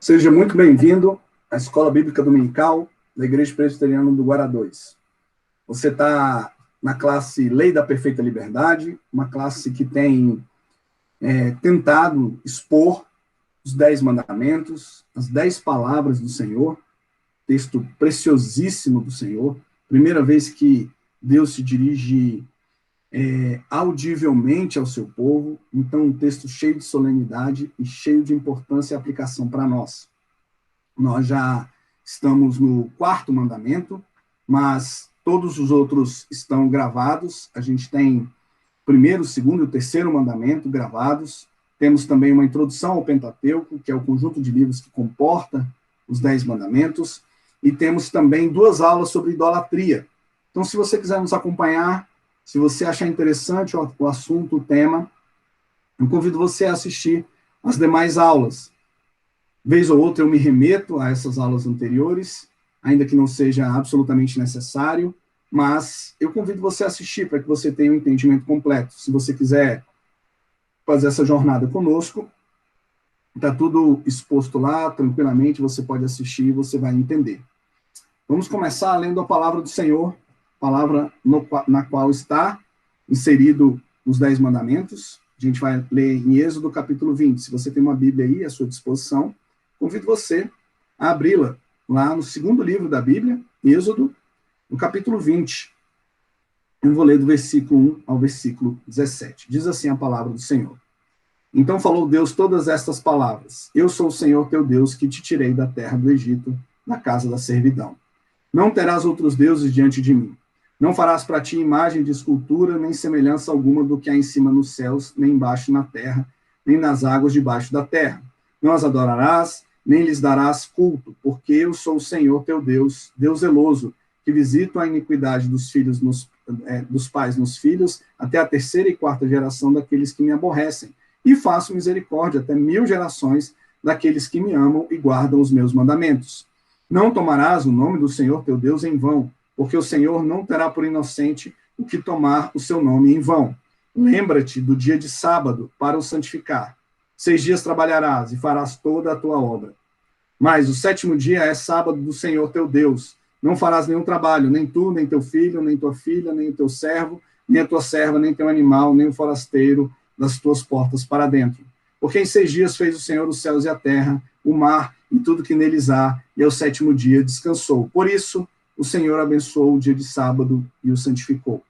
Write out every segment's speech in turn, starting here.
Seja muito bem-vindo à Escola Bíblica Dominical da Igreja Presbiteriana do Guará 2. Você está na classe Lei da Perfeita Liberdade, uma classe que tem tentado expor os 10 mandamentos, as 10 palavras do Senhor, texto preciosíssimo do Senhor, primeira vez que Deus se dirige audivelmente ao seu povo, então um texto cheio de solenidade e cheio de importância e aplicação para nós. Nós já estamos no 4º mandamento, mas todos os outros estão gravados. A gente tem o 1º, o 2º e o 3º mandamento gravados. Temos também uma introdução ao Pentateuco, que é o conjunto de livros que comporta os 10 mandamentos. E temos também 2 aulas sobre idolatria. Então, se você quiser nos acompanhar, se você achar interessante o assunto, o tema, eu convido você a assistir as demais aulas. Vez ou outra eu me remeto a essas aulas anteriores, ainda que não seja absolutamente necessário, mas eu convido você a assistir para que você tenha um entendimento completo. Se você quiser fazer essa jornada conosco, está tudo exposto lá, tranquilamente, você pode assistir e você vai entender. Vamos começar lendo a palavra do Senhor, palavra na qual está inserido os 10 mandamentos. A gente vai ler em Êxodo capítulo 20. Se você tem uma Bíblia aí à sua disposição, convido você a abri-la lá no 2º livro da Bíblia, Êxodo, no capítulo 20. Eu vou ler do versículo 1 ao versículo 17. Diz assim a palavra do Senhor. Então falou Deus todas estas palavras. Eu sou o Senhor teu Deus, que te tirei da terra do Egito, da casa da servidão. Não terás outros deuses diante de mim. Não farás para ti imagem de escultura, nem semelhança alguma do que há em cima nos céus, nem embaixo na terra, nem nas águas debaixo da terra. Não as adorarás, nem lhes darás culto, porque eu sou o Senhor teu Deus, Deus zeloso, que visito a iniquidade dos pais nos filhos, até a 3ª e 4ª geração daqueles que me aborrecem, e faço misericórdia até 1000 gerações daqueles que me amam e guardam os meus mandamentos. Não tomarás o nome do Senhor teu Deus em vão, porque o Senhor não terá por inocente o que tomar o seu nome em vão. Lembra-te do dia de sábado para o santificar. 6 dias trabalharás e farás toda a tua obra. Mas o 7º dia é sábado do Senhor teu Deus. Não farás nenhum trabalho, nem tu, nem teu filho, nem tua filha, nem o teu servo, nem a tua serva, nem teu animal, nem o forasteiro das tuas portas para dentro. Porque em 6 dias fez o Senhor os céus e a terra, o mar e tudo que neles há, e ao 7º dia descansou. Por isso, o Senhor abençoou o dia de sábado e o santificou.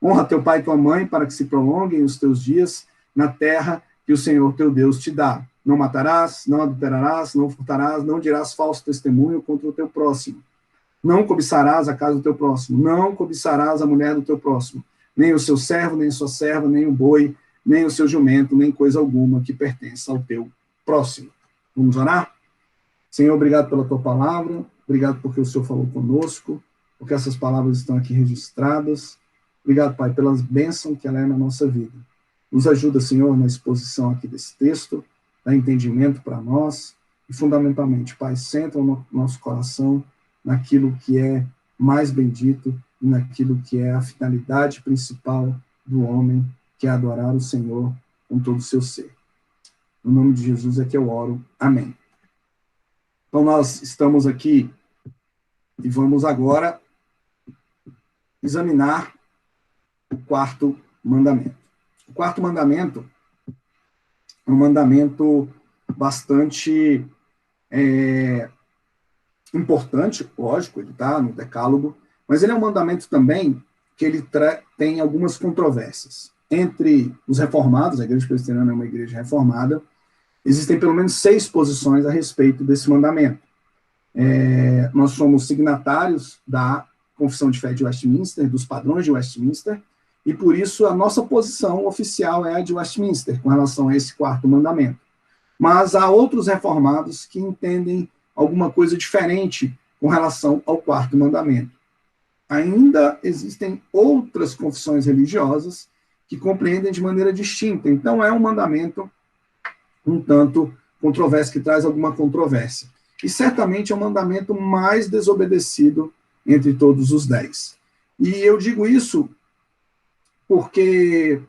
Honra teu pai e tua mãe, para que se prolonguem os teus dias na terra que o Senhor teu Deus te dá. Não matarás, não adulterarás, não furtarás, não dirás falso testemunho contra o teu próximo. Não cobiçarás a casa do teu próximo, não cobiçarás a mulher do teu próximo, nem o seu servo, nem a sua serva, nem o boi, nem o seu jumento, nem coisa alguma que pertença ao teu próximo. Vamos orar? Senhor, obrigado pela tua palavra, obrigado porque o Senhor falou conosco, porque essas palavras estão aqui registradas. Obrigado, Pai, pelas bênçãos que ela é na nossa vida. Nos ajuda, Senhor, na exposição aqui desse texto, dá entendimento para nós, e fundamentalmente, Pai, centra o nosso coração naquilo que é mais bendito e naquilo que é a finalidade principal do homem, que é adorar o Senhor com todo o seu ser. No nome de Jesus é que eu oro. Amém. Então, nós estamos aqui e vamos agora examinar o 4º mandamento. O 4º mandamento é um mandamento bastante importante, lógico, ele está no Decálogo, mas ele é um mandamento também que ele tem algumas controvérsias. Entre os reformados, a Igreja Presbiteriana é uma igreja reformada, existem pelo menos 6 posições a respeito desse mandamento. Nós somos signatários da Confissão de Fé de Westminster, dos padrões de Westminster, e por isso a nossa posição oficial é a de Westminster, com relação a esse 4º mandamento. Mas há outros reformados que entendem alguma coisa diferente com relação ao 4º mandamento. Ainda existem outras confissões religiosas que compreendem de maneira distinta. Então, é um mandamento um tanto controverso, que traz alguma controvérsia. E certamente é o mandamento mais desobedecido entre todos os 10. E eu digo isso porque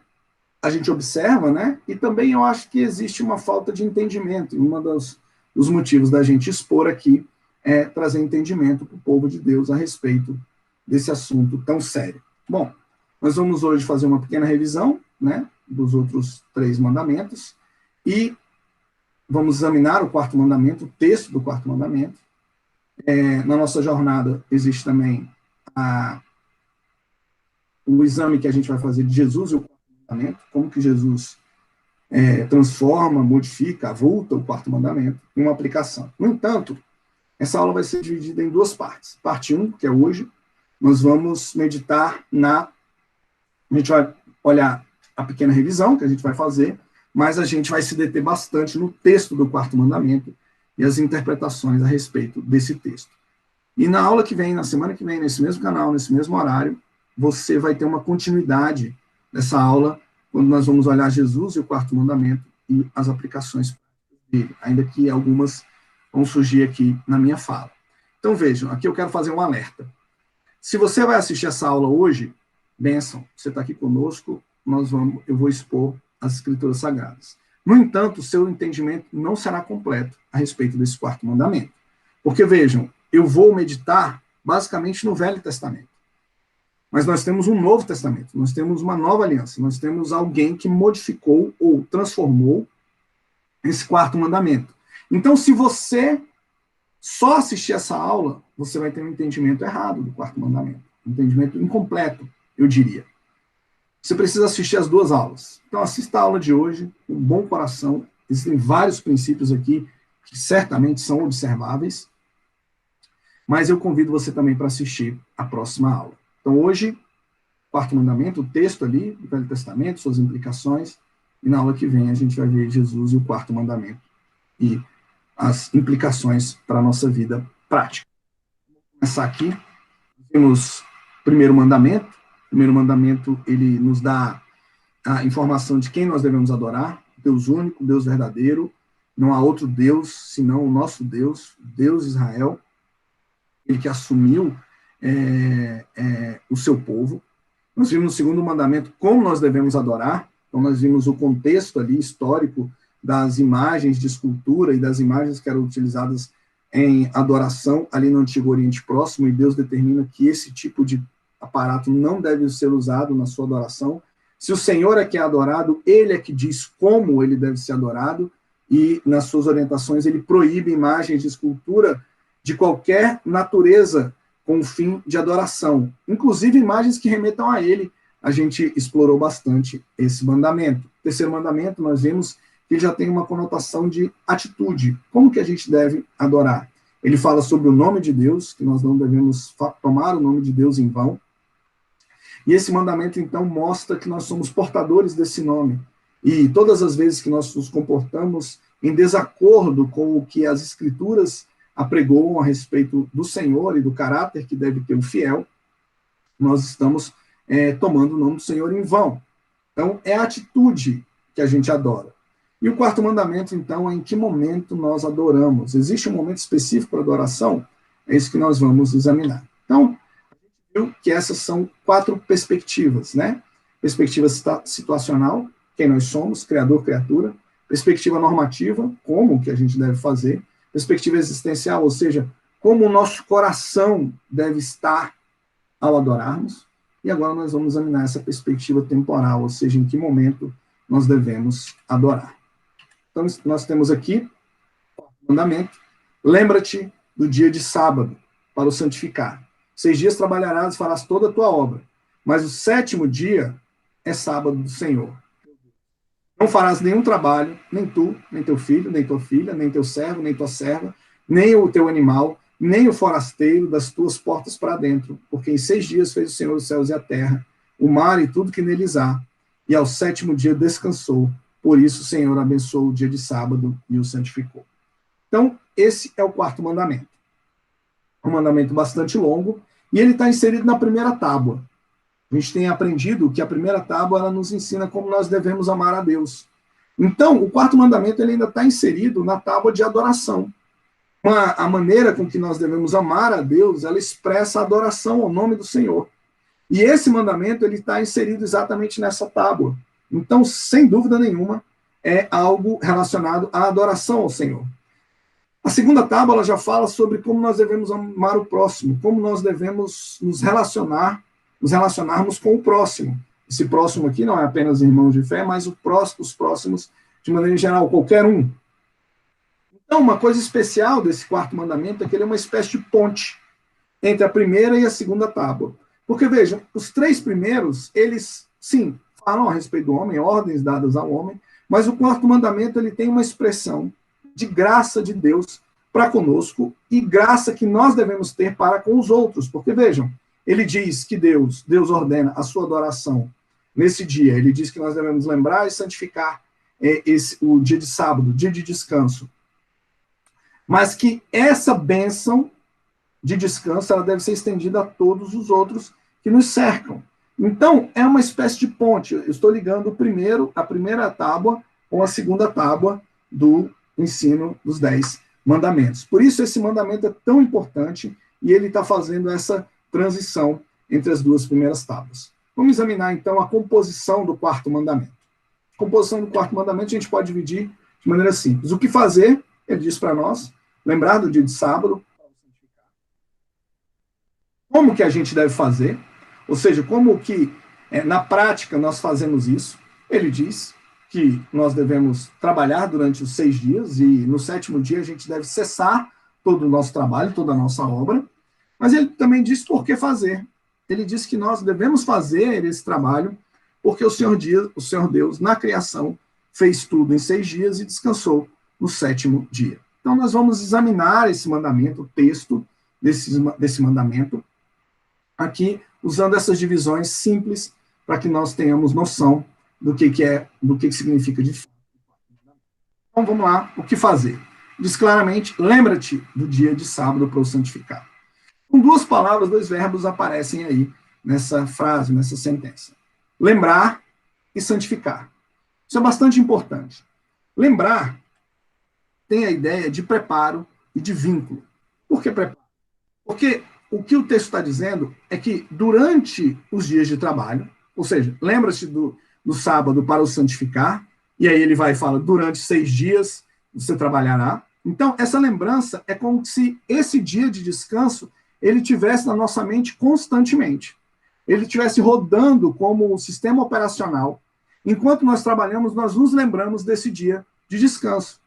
a gente observa, né? E também eu acho que existe uma falta de entendimento. Uma das dos motivos da gente expor aqui é trazer entendimento para o povo de Deus a respeito desse assunto tão sério. Bom, nós vamos hoje fazer uma pequena revisão, né, dos outros 3 mandamentos, e vamos examinar o 4º mandamento, o texto do 4º mandamento. Na nossa jornada existe também o exame que a gente vai fazer de Jesus e o 4º mandamento, como que Jesus transforma, modifica, avulta o 4º mandamento em uma aplicação. No entanto, essa aula vai ser dividida em 2 partes. Parte 1, que é hoje, nós vamos meditar a gente vai olhar a pequena revisão que a gente vai fazer, mas a gente vai se deter bastante no texto do 4º mandamento e as interpretações a respeito desse texto. E na aula que vem, na semana que vem, nesse mesmo canal, nesse mesmo horário, você vai ter uma continuidade dessa aula, quando nós vamos olhar Jesus e o 4º mandamento e as aplicações dele, ainda que algumas vão surgir aqui na minha fala. Então vejam, aqui eu quero fazer um alerta. Se você vai assistir essa aula hoje, bênção, você está aqui conosco, eu vou expor as Escrituras Sagradas. No entanto, o seu entendimento não será completo a respeito desse 4º mandamento. Porque, vejam, eu vou meditar basicamente no Velho Testamento. Mas nós temos um Novo Testamento, nós temos uma nova aliança, nós temos alguém que modificou ou transformou esse 4º mandamento. Então, se você só assistir essa aula, você vai ter um entendimento errado do 4º mandamento, um entendimento incompleto, eu diria. Você precisa assistir as 2 aulas. Então, assista a aula de hoje com um bom coração. Existem vários princípios aqui que certamente são observáveis, mas eu convido você também para assistir a próxima aula. Então, hoje, 4º mandamento, o texto ali do Velho Testamento, suas implicações, e na aula que vem a gente vai ver Jesus e o 4º mandamento e as implicações para a nossa vida prática. Vou começar aqui. Temos o 1º mandamento. O 1º mandamento, ele nos dá a informação de quem nós devemos adorar, Deus único, Deus verdadeiro, não há outro Deus senão o nosso Deus, Deus Israel, ele que assumiu o seu povo. Nós vimos no 2º mandamento como nós devemos adorar, então nós vimos o contexto ali histórico das imagens de escultura e das imagens que eram utilizadas em adoração ali no Antigo Oriente Próximo, e Deus determina que esse tipo de aparato não deve ser usado na sua adoração. Se o Senhor é que é adorado, ele é que diz como ele deve ser adorado, e nas suas orientações ele proíbe imagens de escultura de qualquer natureza com o fim de adoração, inclusive imagens que remetam a ele. A gente explorou bastante esse mandamento. O 3º mandamento, nós vimos que ele já tem uma conotação de atitude. Como que a gente deve adorar? Ele fala sobre o nome de Deus, que nós não devemos tomar o nome de Deus em vão. E esse mandamento, então, mostra que nós somos portadores desse nome. E todas as vezes que nós nos comportamos em desacordo com o que as Escrituras apregoam a respeito do Senhor e do caráter que deve ter o fiel, nós estamos tomando o nome do Senhor em vão. Então, é a atitude que a gente adora. E o 4º mandamento, então, é em que momento nós adoramos. Existe um momento específico para adoração? É isso que nós vamos examinar. Então, viu que essas são 4 perspectivas, né? Perspectiva situacional, quem nós somos, criador, criatura. Perspectiva normativa, como que a gente deve fazer. Perspectiva existencial, ou seja, como o nosso coração deve estar ao adorarmos. E agora nós vamos examinar essa perspectiva temporal, ou seja, em que momento nós devemos adorar. Então, nós temos aqui o mandamento. Lembra-te do dia de sábado, para o santificar. 6 dias trabalharás e farás toda a tua obra, mas o 7º dia é sábado do Senhor. Não farás nenhum trabalho, nem tu, nem teu filho, nem tua filha, nem teu servo, nem tua serva, nem o teu animal, nem o forasteiro das tuas portas para dentro, porque em 6 dias fez o Senhor os céus e a terra, o mar e tudo que neles há, e ao 7º dia descansou. Por isso o Senhor abençoou o dia de sábado e o santificou. Então, esse é o 4º mandamento. Um mandamento bastante longo, e ele está inserido na primeira tábua. A gente tem aprendido que a primeira tábua ela nos ensina como nós devemos amar a Deus. Então, o 4º mandamento ele ainda está inserido na tábua de adoração. A maneira com que nós devemos amar a Deus, ela expressa a adoração ao nome do Senhor. E esse mandamento ele está inserido exatamente nessa tábua. Então, sem dúvida nenhuma, é algo relacionado à adoração ao Senhor. A segunda tábua ela já fala sobre como nós devemos amar o próximo, como nós devemos nos relacionarmos com o próximo. Esse próximo aqui não é apenas irmãos de fé, mas os próximos de maneira geral, qualquer um. Então, uma coisa especial desse quarto mandamento é que ele é uma espécie de ponte entre a primeira e a segunda tábua. Porque, vejam, os três primeiros, eles, sim, falam a respeito do homem, ordens dadas ao homem, mas o quarto mandamento ele tem uma expressão de graça de Deus para conosco e graça que nós devemos ter para com os outros. Porque, vejam, ele diz que Deus ordena a sua adoração nesse dia. Ele diz que nós devemos lembrar e santificar o dia de sábado, dia de descanso. Mas que essa bênção de descanso ela deve ser estendida a todos os outros que nos cercam. Então, é uma espécie de ponte. Eu estou ligando a primeira tábua com a segunda tábua do ensino dos 10 mandamentos. Por isso, esse mandamento é tão importante e ele está fazendo essa transição entre as duas primeiras tábuas. Vamos examinar, então, a composição do quarto mandamento. A composição do quarto mandamento a gente pode dividir de maneira simples. O que fazer, ele diz para nós, lembrar do dia de sábado. Como que a gente deve fazer? Ou seja, como que, na prática, nós fazemos isso? Ele diz que nós devemos trabalhar durante os 6 dias e no 7º dia a gente deve cessar todo o nosso trabalho, toda a nossa obra. Mas ele também diz por que fazer. Ele diz que nós devemos fazer esse trabalho porque o Senhor Deus, na criação, fez tudo em 6 dias e descansou no 7º dia. Então, nós vamos examinar esse mandamento, o texto desse mandamento, aqui, usando essas divisões simples, para que nós tenhamos noção do que significa de fato. Então, vamos lá, o que fazer? Diz claramente, lembra-te do dia de sábado para o santificar. Com 2 palavras, 2 verbos aparecem aí nessa frase, nessa sentença. Lembrar e santificar. Isso é bastante importante. Lembrar tem a ideia de preparo e de vínculo. Por que preparo? Porque o que o texto está dizendo é que durante os dias de trabalho, ou seja, lembra-se do sábado para o santificar, e aí ele vai e fala, durante 6 dias você trabalhará. Então, essa lembrança é como se esse dia de descanso ele tivesse na nossa mente constantemente. Ele estivesse rodando como um sistema operacional. Enquanto nós trabalhamos, nós nos lembramos desse dia de descanso.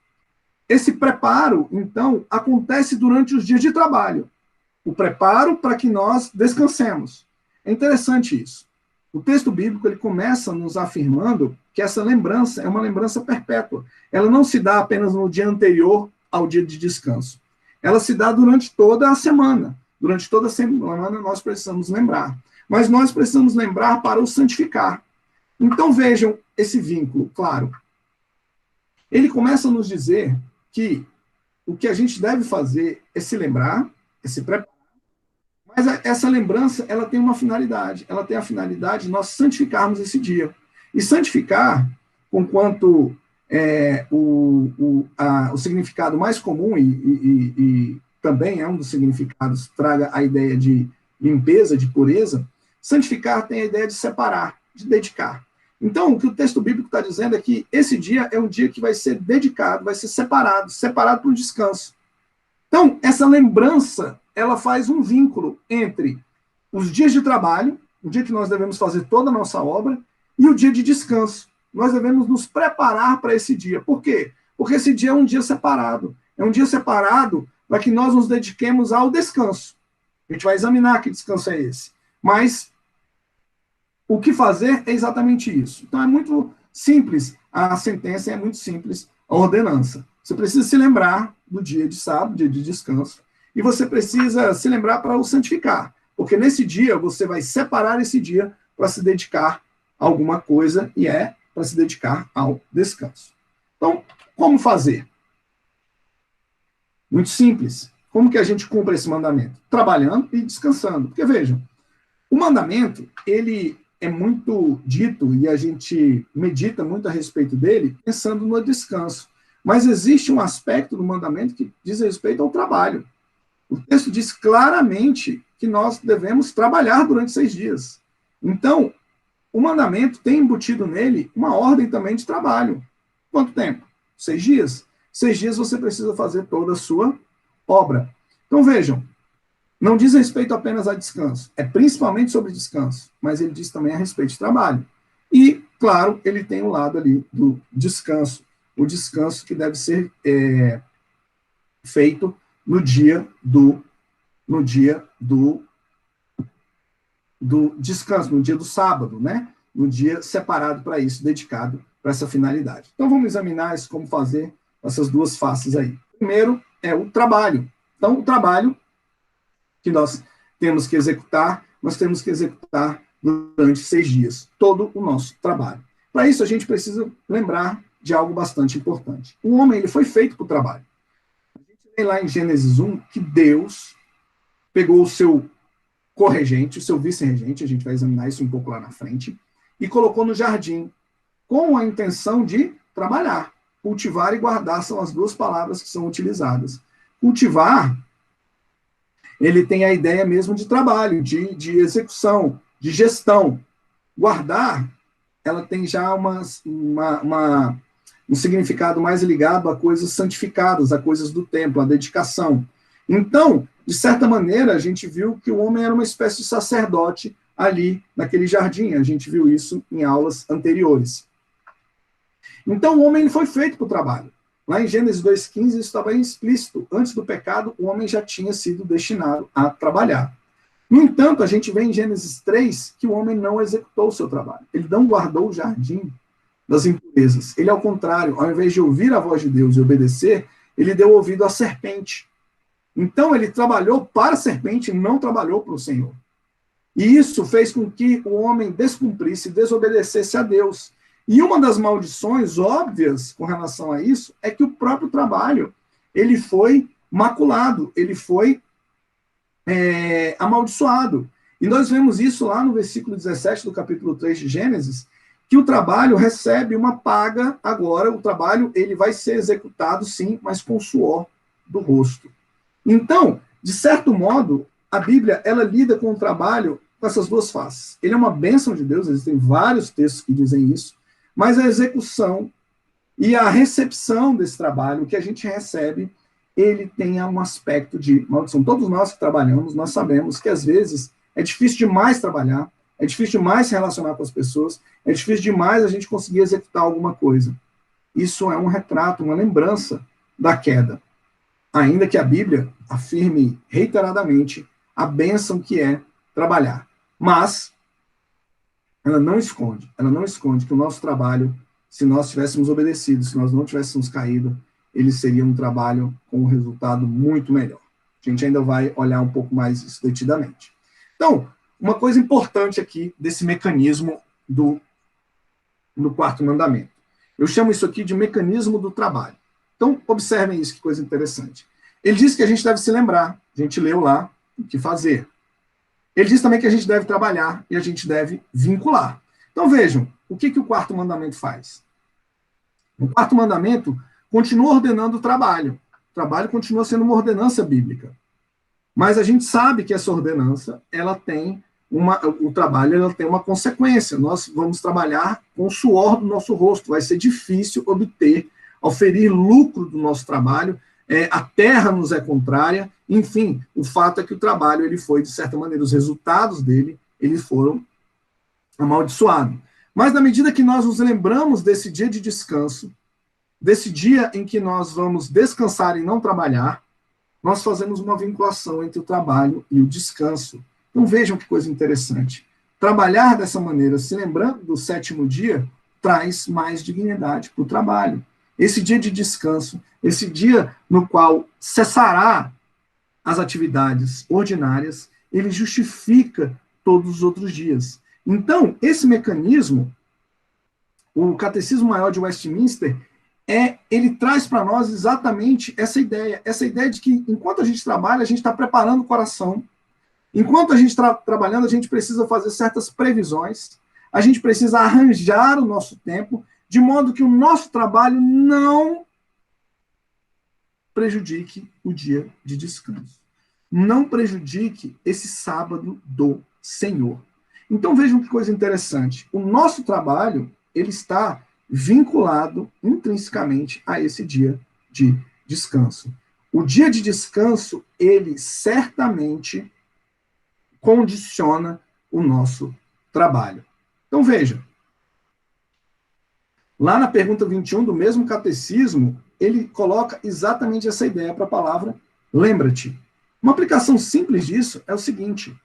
Esse preparo, então, acontece durante os dias de trabalho. O preparo para que nós descansemos. É interessante isso. O texto bíblico ele começa nos afirmando que essa lembrança é uma lembrança perpétua. Ela não se dá apenas no dia anterior ao dia de descanso. Ela se dá durante toda a semana. Durante toda a semana nós precisamos lembrar. Mas nós precisamos lembrar para o santificar. Então vejam esse vínculo, claro. Ele começa a nos dizer que o que a gente deve fazer é se lembrar, é se preparar, mas essa lembrança, ela tem uma finalidade. Ela tem a finalidade de nós santificarmos esse dia. E santificar, conquanto o significado mais comum e também é um dos significados, traga a ideia de limpeza, de pureza, santificar tem a ideia de separar, de dedicar. Então, o que o texto bíblico está dizendo é que esse dia é um dia que vai ser dedicado, vai ser separado para o descanso. Então, essa lembrança, ela faz um vínculo entre os dias de trabalho, o dia que nós devemos fazer toda a nossa obra, e o dia de descanso. Nós devemos nos preparar para esse dia. Por quê? Porque esse dia é um dia separado. É um dia separado para que nós nos dediquemos ao descanso. A gente vai examinar que descanso é esse. Mas o que fazer é exatamente isso. Então é muito simples a sentença, é muito simples a ordenança. Você precisa se lembrar do dia de sábado, dia de descanso, e você precisa se lembrar para o santificar, porque nesse dia você vai separar esse dia para se dedicar a alguma coisa, e é para se dedicar ao descanso. Então, como fazer? Muito simples. Como que a gente cumpre esse mandamento? Trabalhando e descansando. Porque, vejam, o mandamento, ele é muito dito, e a gente medita muito a respeito dele, pensando no descanso. Mas existe um aspecto do mandamento que diz respeito ao trabalho. O texto diz claramente que nós devemos trabalhar durante 6 dias. Então, o mandamento tem embutido nele uma ordem também de trabalho. Quanto tempo? 6 dias. 6 dias você precisa fazer toda a sua obra. Então vejam, não diz respeito apenas a descanso, é principalmente sobre descanso, mas ele diz também a respeito de trabalho. E, claro, ele tem o lado ali do descanso, o descanso que deve ser feito no dia do descanso, no dia do sábado, né? No dia separado para isso, dedicado para essa finalidade. Então, vamos examinar isso, como fazer essas duas faces aí. Primeiro é o trabalho. Então, o trabalho que nós temos que executar, nós temos que executar durante 6 dias, todo o nosso trabalho. Para isso, a gente precisa lembrar de algo bastante importante. O homem, ele foi feito para o trabalho. A gente vê lá em Gênesis 1 que Deus pegou o seu corregente, o seu vice-regente, a gente vai examinar isso um pouco lá na frente, e colocou no jardim, com a intenção de trabalhar. Cultivar e guardar são as duas palavras que são utilizadas. Cultivar, ele tem a ideia mesmo de trabalho, de execução, de gestão. Guardar, ela tem já um significado mais ligado a coisas santificadas, a coisas do templo, a dedicação. Então, de certa maneira, a gente viu que o homem era uma espécie de sacerdote ali naquele jardim. A gente viu isso em aulas anteriores. Então, o homem foi feito para o trabalho. Lá em Gênesis 2,15, isso estava explícito. Antes do pecado, o homem já tinha sido destinado a trabalhar. No entanto, a gente vê em Gênesis 3 que o homem não executou o seu trabalho. Ele não guardou o jardim das impurezas. Ele, ao contrário, ao invés de ouvir a voz de Deus e obedecer, ele deu ouvido à serpente. Então, ele trabalhou para a serpente e não trabalhou para o Senhor. E isso fez com que o homem descumprisse, desobedecesse a Deus. E uma das maldições óbvias com relação a isso é que o próprio trabalho, ele foi maculado, ele foi amaldiçoado. E nós vemos isso lá no versículo 17 do capítulo 3 de Gênesis, que o trabalho recebe uma paga agora, o trabalho ele vai ser executado sim, mas com o suor do rosto. Então, de certo modo, a Bíblia, ela lida com o trabalho com essas duas faces. Ele é uma bênção de Deus, existem vários textos que dizem isso, mas a execução e a recepção desse trabalho, o que a gente recebe, ele tem um aspecto de maldição. Todos nós que trabalhamos, nós sabemos que às vezes é difícil demais trabalhar, é difícil demais se relacionar com as pessoas, é difícil demais a gente conseguir executar alguma coisa. Isso é um retrato, uma lembrança da queda. Ainda que a Bíblia afirme reiteradamente a bênção que é trabalhar. Mas ela não esconde que o nosso trabalho, se nós tivéssemos obedecido, se nós não tivéssemos caído, ele seria um trabalho com um resultado muito melhor. A gente ainda vai olhar um pouco mais isso detidamente. Então, uma coisa importante aqui desse mecanismo do quarto mandamento. Eu chamo isso aqui de mecanismo do trabalho. Então, observem isso, que coisa interessante. Ele diz que a gente deve se lembrar, a gente leu lá, o que fazer. Ele diz também que a gente deve trabalhar e a gente deve vincular. Então, vejam, o que o quarto mandamento faz? O quarto mandamento continua ordenando o trabalho. O trabalho continua sendo uma ordenança bíblica. Mas a gente sabe que essa ordenança, ela tem o trabalho, ela tem uma consequência. Nós vamos trabalhar com o suor do nosso rosto. Vai ser difícil obter, oferir lucro do nosso trabalho. A terra nos é contrária. Enfim, o fato é que o trabalho, ele foi, de certa maneira, os resultados dele, eles foram amaldiçoados. Mas na medida que nós nos lembramos desse dia de descanso, desse dia em que nós vamos descansar e não trabalhar, nós fazemos uma vinculação entre o trabalho e o descanso. Então vejam que coisa interessante. Trabalhar dessa maneira, se lembrando do 7º dia, traz mais dignidade para o trabalho. Esse dia de descanso, esse dia no qual cessará as atividades ordinárias, ele justifica todos os outros dias. Então, esse mecanismo, o Catecismo Maior de Westminster, ele traz para nós exatamente essa ideia de que, enquanto a gente trabalha, a gente está preparando o coração. Enquanto a gente está trabalhando, a gente precisa fazer certas previsões, a gente precisa arranjar o nosso tempo, de modo que o nosso trabalho não prejudique o dia de descanso. Não prejudique esse sábado do Senhor. Então vejam que coisa interessante. O nosso trabalho, ele está vinculado intrinsecamente a esse dia de descanso. O dia de descanso, ele certamente condiciona o nosso trabalho. Então, veja, lá na pergunta 21 do mesmo catecismo, ele coloca exatamente essa ideia para a palavra lembra-te. Uma aplicação simples disso é o seguinte: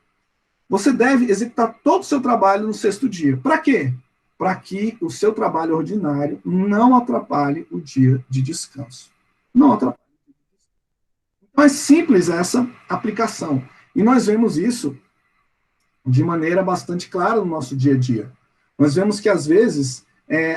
você deve executar todo o seu trabalho no sexto dia. Para quê? Para que o seu trabalho ordinário não atrapalhe o dia de descanso. Não atrapalhe. Então é simples essa aplicação. E nós vemos isso de maneira bastante clara no nosso dia a dia. Nós vemos que, às vezes,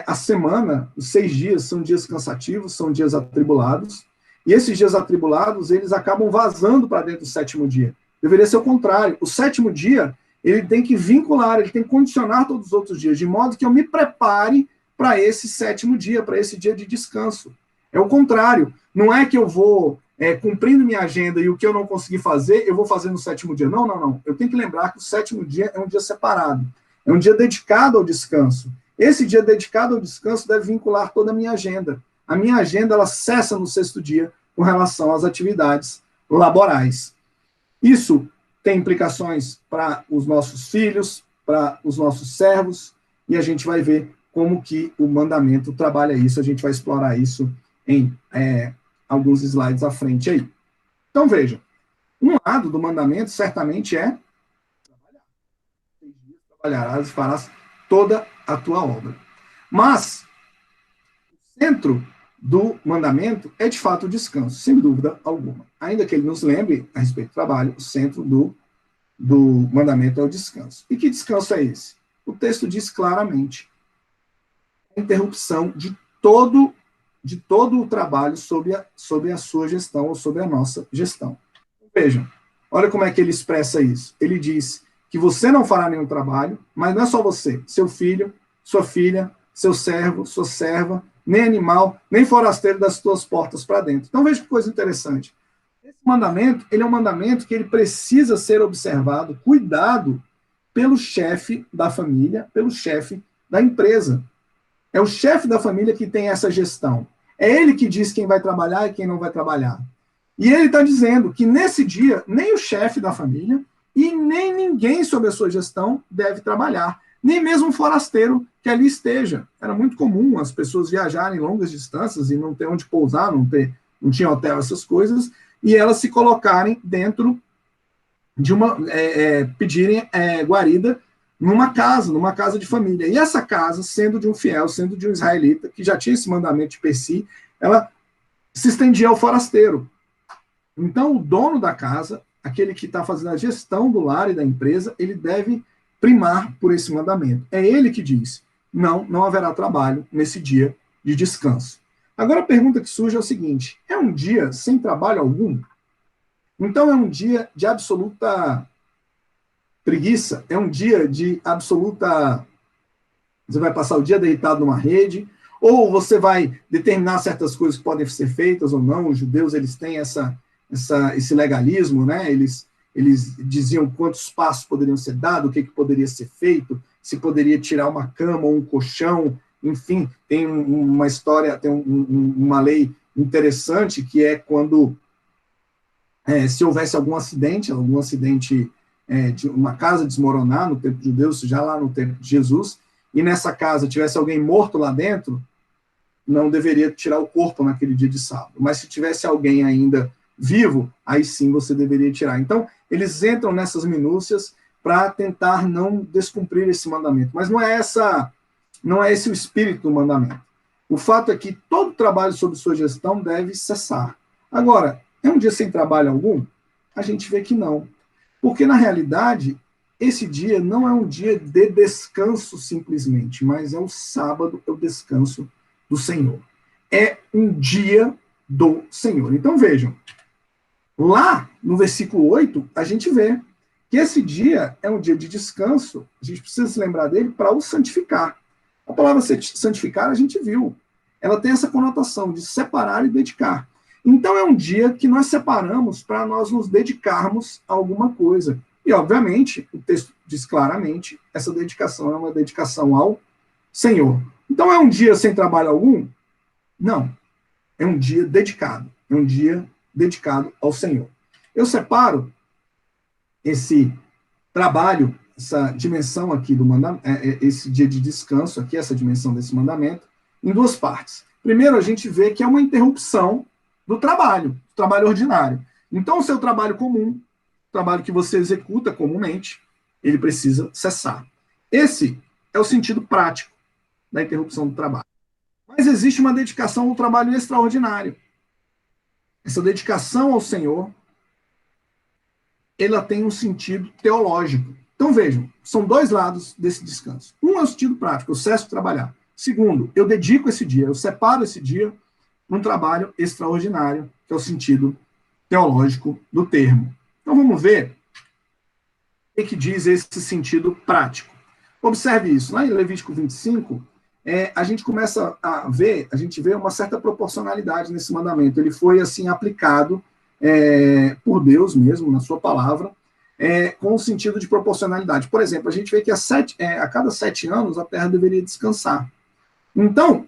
a semana, os 6 dias, são dias cansativos, são dias atribulados, e esses dias atribulados, eles acabam vazando para dentro do 7º dia. Deveria ser o contrário. O 7º dia, ele tem que vincular, ele tem que condicionar todos os outros dias, de modo que eu me prepare para esse 7º dia, para esse dia de descanso. É o contrário. Não é que eu vou cumprindo minha agenda e o que eu não consegui fazer, eu vou fazer no 7º dia. Não, não, não. Eu tenho que lembrar que o 7º dia é um dia separado. É um dia dedicado ao descanso. Esse dia dedicado ao descanso deve vincular toda a minha agenda. A minha agenda, ela cessa no 6º dia com relação às atividades laborais. Isso tem implicações para os nossos filhos, para os nossos servos, e a gente vai ver como que o mandamento trabalha isso. A gente vai explorar isso em alguns slides à frente aí. Então, veja, um lado do mandamento certamente é trabalharás e farás toda a tua obra. Mas o centro do mandamento é, de fato, o descanso, sem dúvida alguma. Ainda que ele nos lembre, a respeito do trabalho, o centro do mandamento é o descanso. E que descanso é esse? O texto diz claramente a interrupção de todo o trabalho sob a sua gestão ou sob a nossa gestão. Vejam, olha como é que ele expressa isso. Ele diz que você não fará nenhum trabalho, mas não é só você, seu filho, sua filha, seu servo, sua serva, nem animal, nem forasteiro das tuas portas para dentro. Então veja que coisa interessante. Esse mandamento, ele é um mandamento que ele precisa ser observado, cuidado pelo chefe da família, pelo chefe da empresa. É o chefe da família que tem essa gestão. É ele que diz quem vai trabalhar e quem não vai trabalhar. E ele está dizendo que nesse dia, nem o chefe da família e nem ninguém sob a sua gestão deve trabalhar. Nem mesmo um forasteiro que ali esteja. Era muito comum as pessoas viajarem longas distâncias e não ter onde pousar, não tinha hotel, essas coisas, e elas se colocarem dentro de pedirem guarida numa casa de família. E essa casa, sendo de um fiel, sendo de um israelita, que já tinha esse mandamento de per si, ela se estendia ao forasteiro. Então, o dono da casa, aquele que está fazendo a gestão do lar e da empresa, ele deve primar por esse mandamento. É ele que diz, não haverá trabalho nesse dia de descanso. Agora, a pergunta que surge é o seguinte, é um dia sem trabalho algum? Então, é um dia de absoluta preguiça? É um dia de absoluta... Você vai passar o dia deitado numa rede? Ou você vai determinar certas coisas que podem ser feitas ou não? Os judeus, eles têm esse legalismo, né? Eles diziam quantos passos poderiam ser dados, o que poderia ser feito, se poderia tirar uma cama ou um colchão, enfim, tem uma história, tem uma lei interessante, que é quando se houvesse algum acidente de uma casa desmoronar no tempo de Deus, já lá no tempo de Jesus, e nessa casa tivesse alguém morto lá dentro, não deveria tirar o corpo naquele dia de sábado, mas se tivesse alguém ainda vivo, aí sim você deveria tirar. Então, eles entram nessas minúcias para tentar não descumprir esse mandamento. Mas não é esse o espírito do mandamento. O fato é que todo trabalho sob sua gestão deve cessar. Agora, é um dia sem trabalho algum? A gente vê que não. Porque, na realidade, esse dia não é um dia de descanso simplesmente, mas é o sábado, é o descanso do Senhor. É um dia do Senhor. Então, vejam, lá no versículo 8, a gente vê que esse dia é um dia de descanso, a gente precisa se lembrar dele para o santificar. A palavra santificar, a gente viu, ela tem essa conotação de separar e dedicar. Então é um dia que nós separamos para nós nos dedicarmos a alguma coisa. E, obviamente, o texto diz claramente, essa dedicação é uma dedicação ao Senhor. Então é um dia sem trabalho algum? Não. é um dia dedicado, ao Senhor. Eu separo esse trabalho, essa dimensão aqui do mandamento, esse dia de descanso aqui, essa dimensão desse mandamento, em duas partes. Primeiro, a gente vê que é uma interrupção do trabalho ordinário. Então, o seu trabalho comum, o trabalho que você executa comumente, ele precisa cessar. Esse é o sentido prático da interrupção do trabalho. Mas existe uma dedicação ao trabalho extraordinário. Essa dedicação ao Senhor, ela tem um sentido teológico. Então, vejam, são dois lados desse descanso. Um é o sentido prático, eu cesso de trabalhar. Segundo, eu dedico esse dia, eu separo esse dia num trabalho extraordinário, que é o sentido teológico do termo. Então, vamos ver o que diz esse sentido prático. Observe isso. Lá em Levítico 25, a gente começa a ver, a gente vê uma certa proporcionalidade nesse mandamento. Ele foi, assim, aplicado por Deus mesmo, na sua palavra, com o sentido de proporcionalidade. Por exemplo, a gente vê que a cada 7 anos a terra deveria descansar. Então,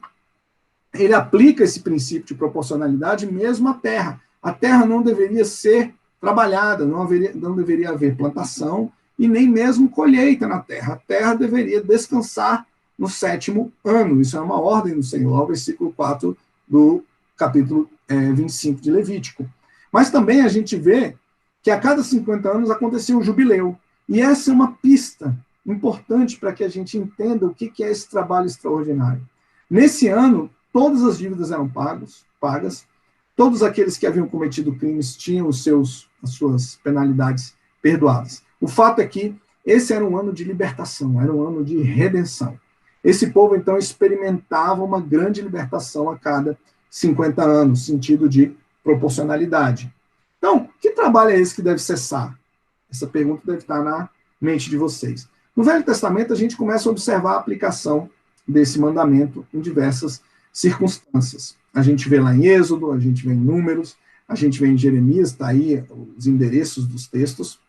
ele aplica esse princípio de proporcionalidade mesmo à terra. A terra não deveria ser trabalhada, não deveria haver plantação e nem mesmo colheita na terra. A terra deveria descansar no 7º ano. Isso é uma ordem do Senhor, versículo 4 do capítulo 25 de Levítico. Mas também a gente vê que a cada 50 anos acontecia um jubileu. E essa é uma pista importante para que a gente entenda o que é esse trabalho extraordinário. Nesse ano, todas as dívidas eram pagas, todos aqueles que haviam cometido crimes tinham as suas penalidades perdoadas. O fato é que esse era um ano de libertação, era um ano de redenção. Esse povo, então, experimentava uma grande libertação a cada 50 anos, sentido de proporcionalidade. Então, que trabalho é esse que deve cessar? Essa pergunta deve estar na mente de vocês. No Velho Testamento, a gente começa a observar a aplicação desse mandamento em diversas circunstâncias. A gente vê lá em Êxodo, a gente vê em Números, a gente vê em Jeremias, está aí os endereços dos textos.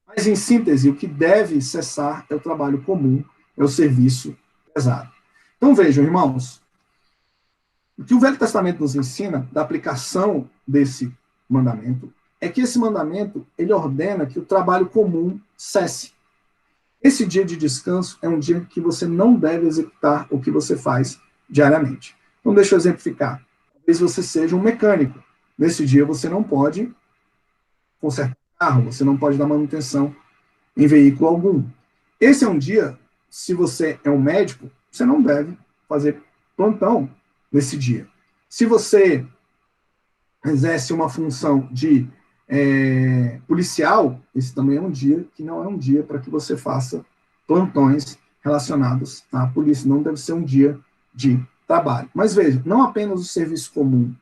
Mas, em síntese, o que deve cessar é o trabalho comum, é o serviço pesado. Então, vejam, irmãos, o que o Velho Testamento nos ensina da aplicação desse mandamento é que esse mandamento, ele ordena que o trabalho comum cesse. Esse dia de descanso é um dia que você não deve executar o que você faz diariamente. Então, deixa eu exemplificar. Talvez você seja um mecânico. Nesse dia, você não pode consertar carro, você não pode dar manutenção em veículo algum. Esse é um dia, se você é um médico, você não deve fazer plantão nesse dia. Se você exerce uma função de policial, esse também é um dia que não é um dia para que você faça plantões relacionados à polícia, não deve ser um dia de trabalho. Mas veja, não apenas o serviço comum,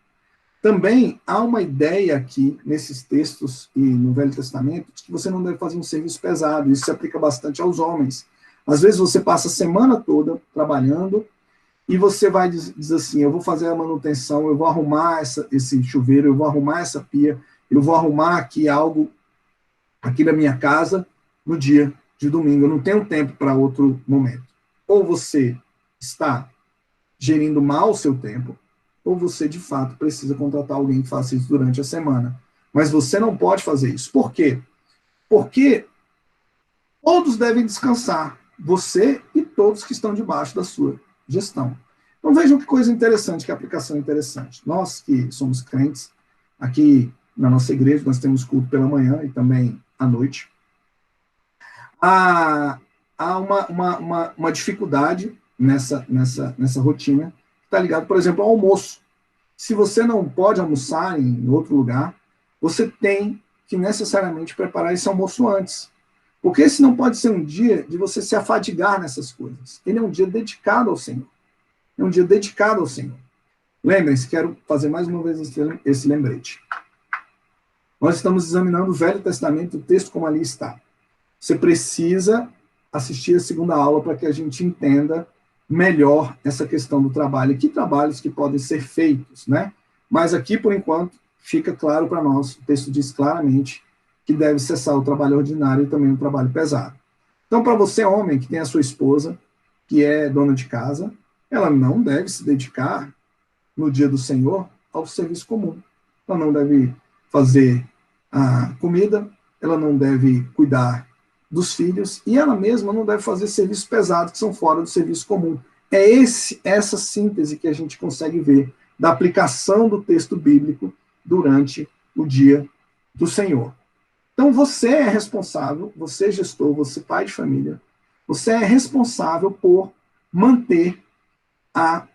também há uma ideia aqui, nesses textos e no Velho Testamento, de que você não deve fazer um serviço pesado, isso se aplica bastante aos homens. Às vezes você passa a semana toda trabalhando e você vai dizer assim, eu vou fazer a manutenção, eu vou arrumar esse chuveiro, eu vou arrumar essa pia, eu vou arrumar aqui algo aqui na minha casa no dia de domingo. Eu não tenho tempo para outro momento. Ou você está gerindo mal o seu tempo, ou você, de fato, precisa contratar alguém que faça isso durante a semana. Mas você não pode fazer isso. Por quê? Porque todos devem descansar. Você e todos que estão debaixo da sua gestão. Então vejam que coisa interessante, que aplicação interessante. Nós que somos crentes, aqui na nossa igreja, nós temos culto pela manhã e também à noite. Há uma dificuldade nessa rotina, que está ligado, por exemplo, ao almoço. Se você não pode almoçar em outro lugar, você tem que necessariamente preparar esse almoço antes. Porque esse não pode ser um dia de você se afadigar nessas coisas. Ele é um dia dedicado ao Senhor. É um dia dedicado ao Senhor. Lembrem-se, quero fazer mais uma vez esse lembrete. Nós estamos examinando o Velho Testamento, o texto como ali está. Você precisa assistir a segunda aula para que a gente entenda melhor essa questão do trabalho e que trabalhos que podem ser feitos, né? Mas aqui, por enquanto, fica claro para nós, o texto diz claramente que deve cessar o trabalho ordinário e também o trabalho pesado. Então, para você, homem, que tem a sua esposa, que é dona de casa, ela não deve se dedicar no dia do Senhor ao serviço comum. Ela não deve fazer a comida, ela não deve cuidar dos filhos, e ela mesma não deve fazer serviços pesados que são fora do serviço comum. É essa síntese que a gente consegue ver da aplicação do texto bíblico durante o dia do Senhor. Então, você é responsável, você gestor, você pai de família, você é responsável por manter a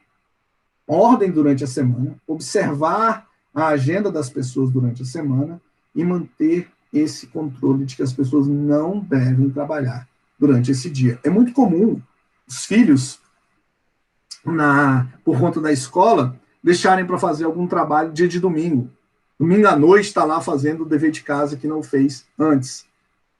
ordem durante a semana, observar a agenda das pessoas durante a semana e manter esse controle de que as pessoas não devem trabalhar durante esse dia. É muito comum os filhos, por conta da escola, deixarem para fazer algum trabalho dia de domingo. Domingo à noite está lá fazendo o dever de casa que não fez antes.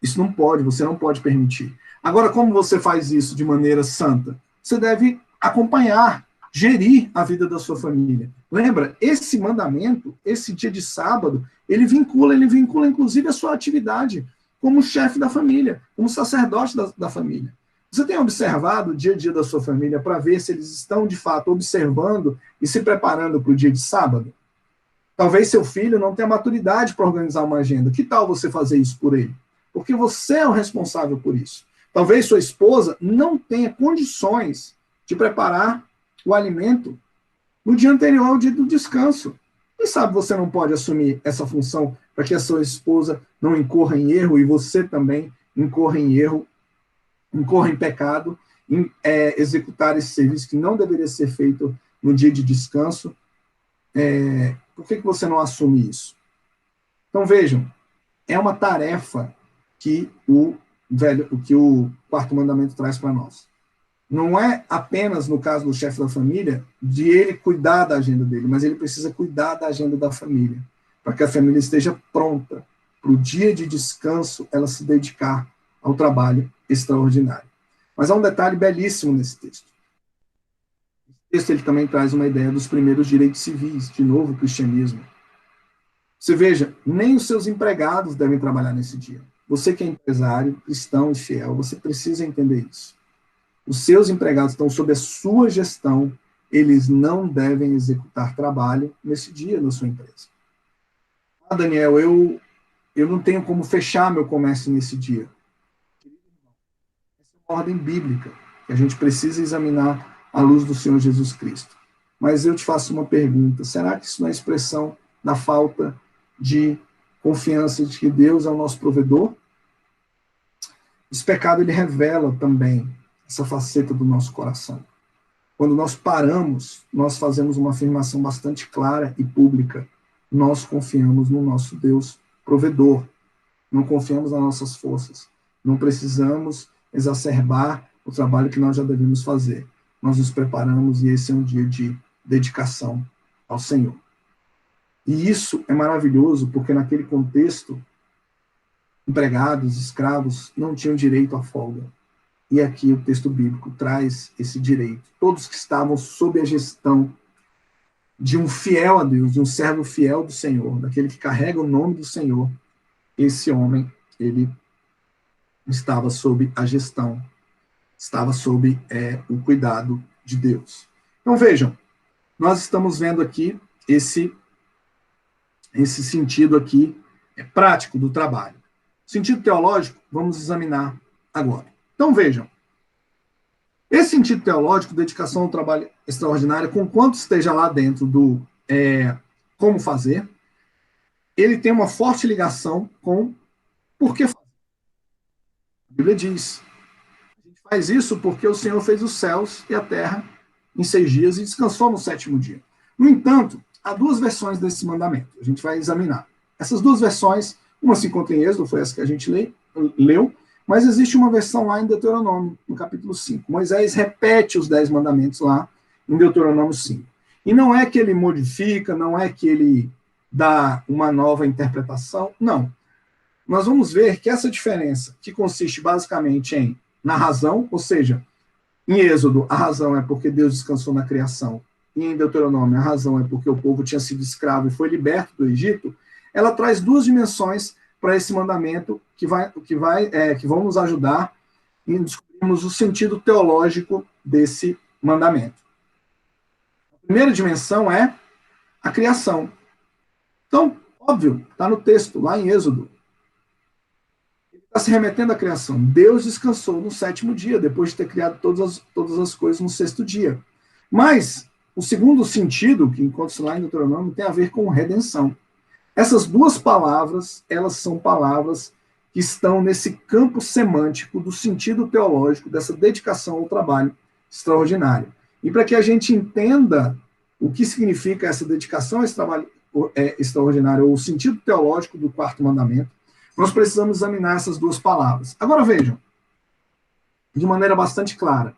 Isso não pode, você não pode permitir. Agora, como você faz isso de maneira santa? Você deve acompanhar, gerir a vida da sua família. Lembra, esse mandamento, esse dia de sábado, ele vincula inclusive a sua atividade como chefe da família, como sacerdote da família. Você tem observado o dia a dia da sua família para ver se eles estão, de fato, observando e se preparando para o dia de sábado? Talvez seu filho não tenha maturidade para organizar uma agenda. Que tal você fazer isso por ele? Porque você é o responsável por isso. Talvez sua esposa não tenha condições de preparar o alimento no dia anterior ao dia do descanso. Quem sabe você não pode assumir essa função para que a sua esposa não incorra em erro e você também incorra em erro, incorra em pecado, em executar esse serviço que não deveria ser feito no dia de descanso. Por que você não assume isso? Então, vejam, é uma tarefa que o quarto mandamento traz para nós. Não é apenas, no caso do chefe da família, de ele cuidar da agenda dele, mas ele precisa cuidar da agenda da família, para que a família esteja pronta para o dia de descanso ela se dedicar ao trabalho extraordinário. Mas há um detalhe belíssimo nesse texto. O texto ele também traz uma ideia dos primeiros direitos civis, de novo, o cristianismo. Você veja, nem os seus empregados devem trabalhar nesse dia. Você que é empresário, cristão e fiel, você precisa entender isso. Os seus empregados estão sob a sua gestão, eles não devem executar trabalho nesse dia na sua empresa. Ah, Daniel, eu não tenho como fechar meu comércio nesse dia. Essa é uma ordem bíblica que a gente precisa examinar à luz do Senhor Jesus Cristo. Mas eu te faço uma pergunta, será que isso não é expressão da falta de confiança de que Deus é o nosso provedor? Esse pecado ele revela também essa faceta do nosso coração. Quando nós paramos, nós fazemos uma afirmação bastante clara e pública. Nós confiamos no nosso Deus provedor. Não confiamos nas nossas forças. Não precisamos exacerbar o trabalho que nós já devemos fazer. Nós nos preparamos e esse é um dia de dedicação ao Senhor. E isso é maravilhoso porque naquele contexto, empregados, escravos, não tinham direito à folga. E aqui o texto bíblico traz esse direito. Todos que estavam sob a gestão de um fiel a Deus, de um servo fiel do Senhor, daquele que carrega o nome do Senhor, esse homem, ele estava sob a gestão, estava sob o cuidado de Deus. Então vejam, nós estamos vendo aqui esse sentido aqui prático do trabalho. Sentido teológico, vamos examinar agora. Então vejam, esse sentido teológico, dedicação ao trabalho extraordinário, com quanto esteja lá dentro do como fazer, ele tem uma forte ligação com por que fazer. A Bíblia diz, a gente faz isso porque o Senhor fez os céus e a terra em 6 dias e descansou no 7º dia. No entanto, há 2 versões desse mandamento, a gente vai examinar. Essas 2 versões, uma se encontra em Êxodo, foi essa que a gente leu, mas existe uma versão lá em Deuteronômio, no capítulo 5. Moisés repete os 10 mandamentos lá em Deuteronômio 5. E não é que ele modifica, não é que ele dá uma nova interpretação, não. Nós vamos ver que essa diferença, que consiste basicamente na razão, ou seja, em Êxodo, a razão é porque Deus descansou na criação, e em Deuteronômio, a razão é porque o povo tinha sido escravo e foi liberto do Egito, ela traz 2 dimensões para esse mandamento que vão nos ajudar em descobrirmos o sentido teológico desse mandamento. A primeira dimensão é a criação. Então, óbvio, está no texto, lá em Êxodo. Ele está se remetendo à criação. Deus descansou no sétimo dia, depois de ter criado todas as coisas no sexto dia. Mas o segundo sentido, que encontra-se lá em Deuteronômio, tem a ver com redenção. Essas duas palavras, elas são palavras que estão nesse campo semântico do sentido teológico, dessa dedicação ao trabalho extraordinário. E para que a gente entenda o que significa essa dedicação a esse trabalho extraordinário, ou o sentido teológico do quarto mandamento, nós precisamos examinar essas duas palavras. Agora vejam, de maneira bastante clara,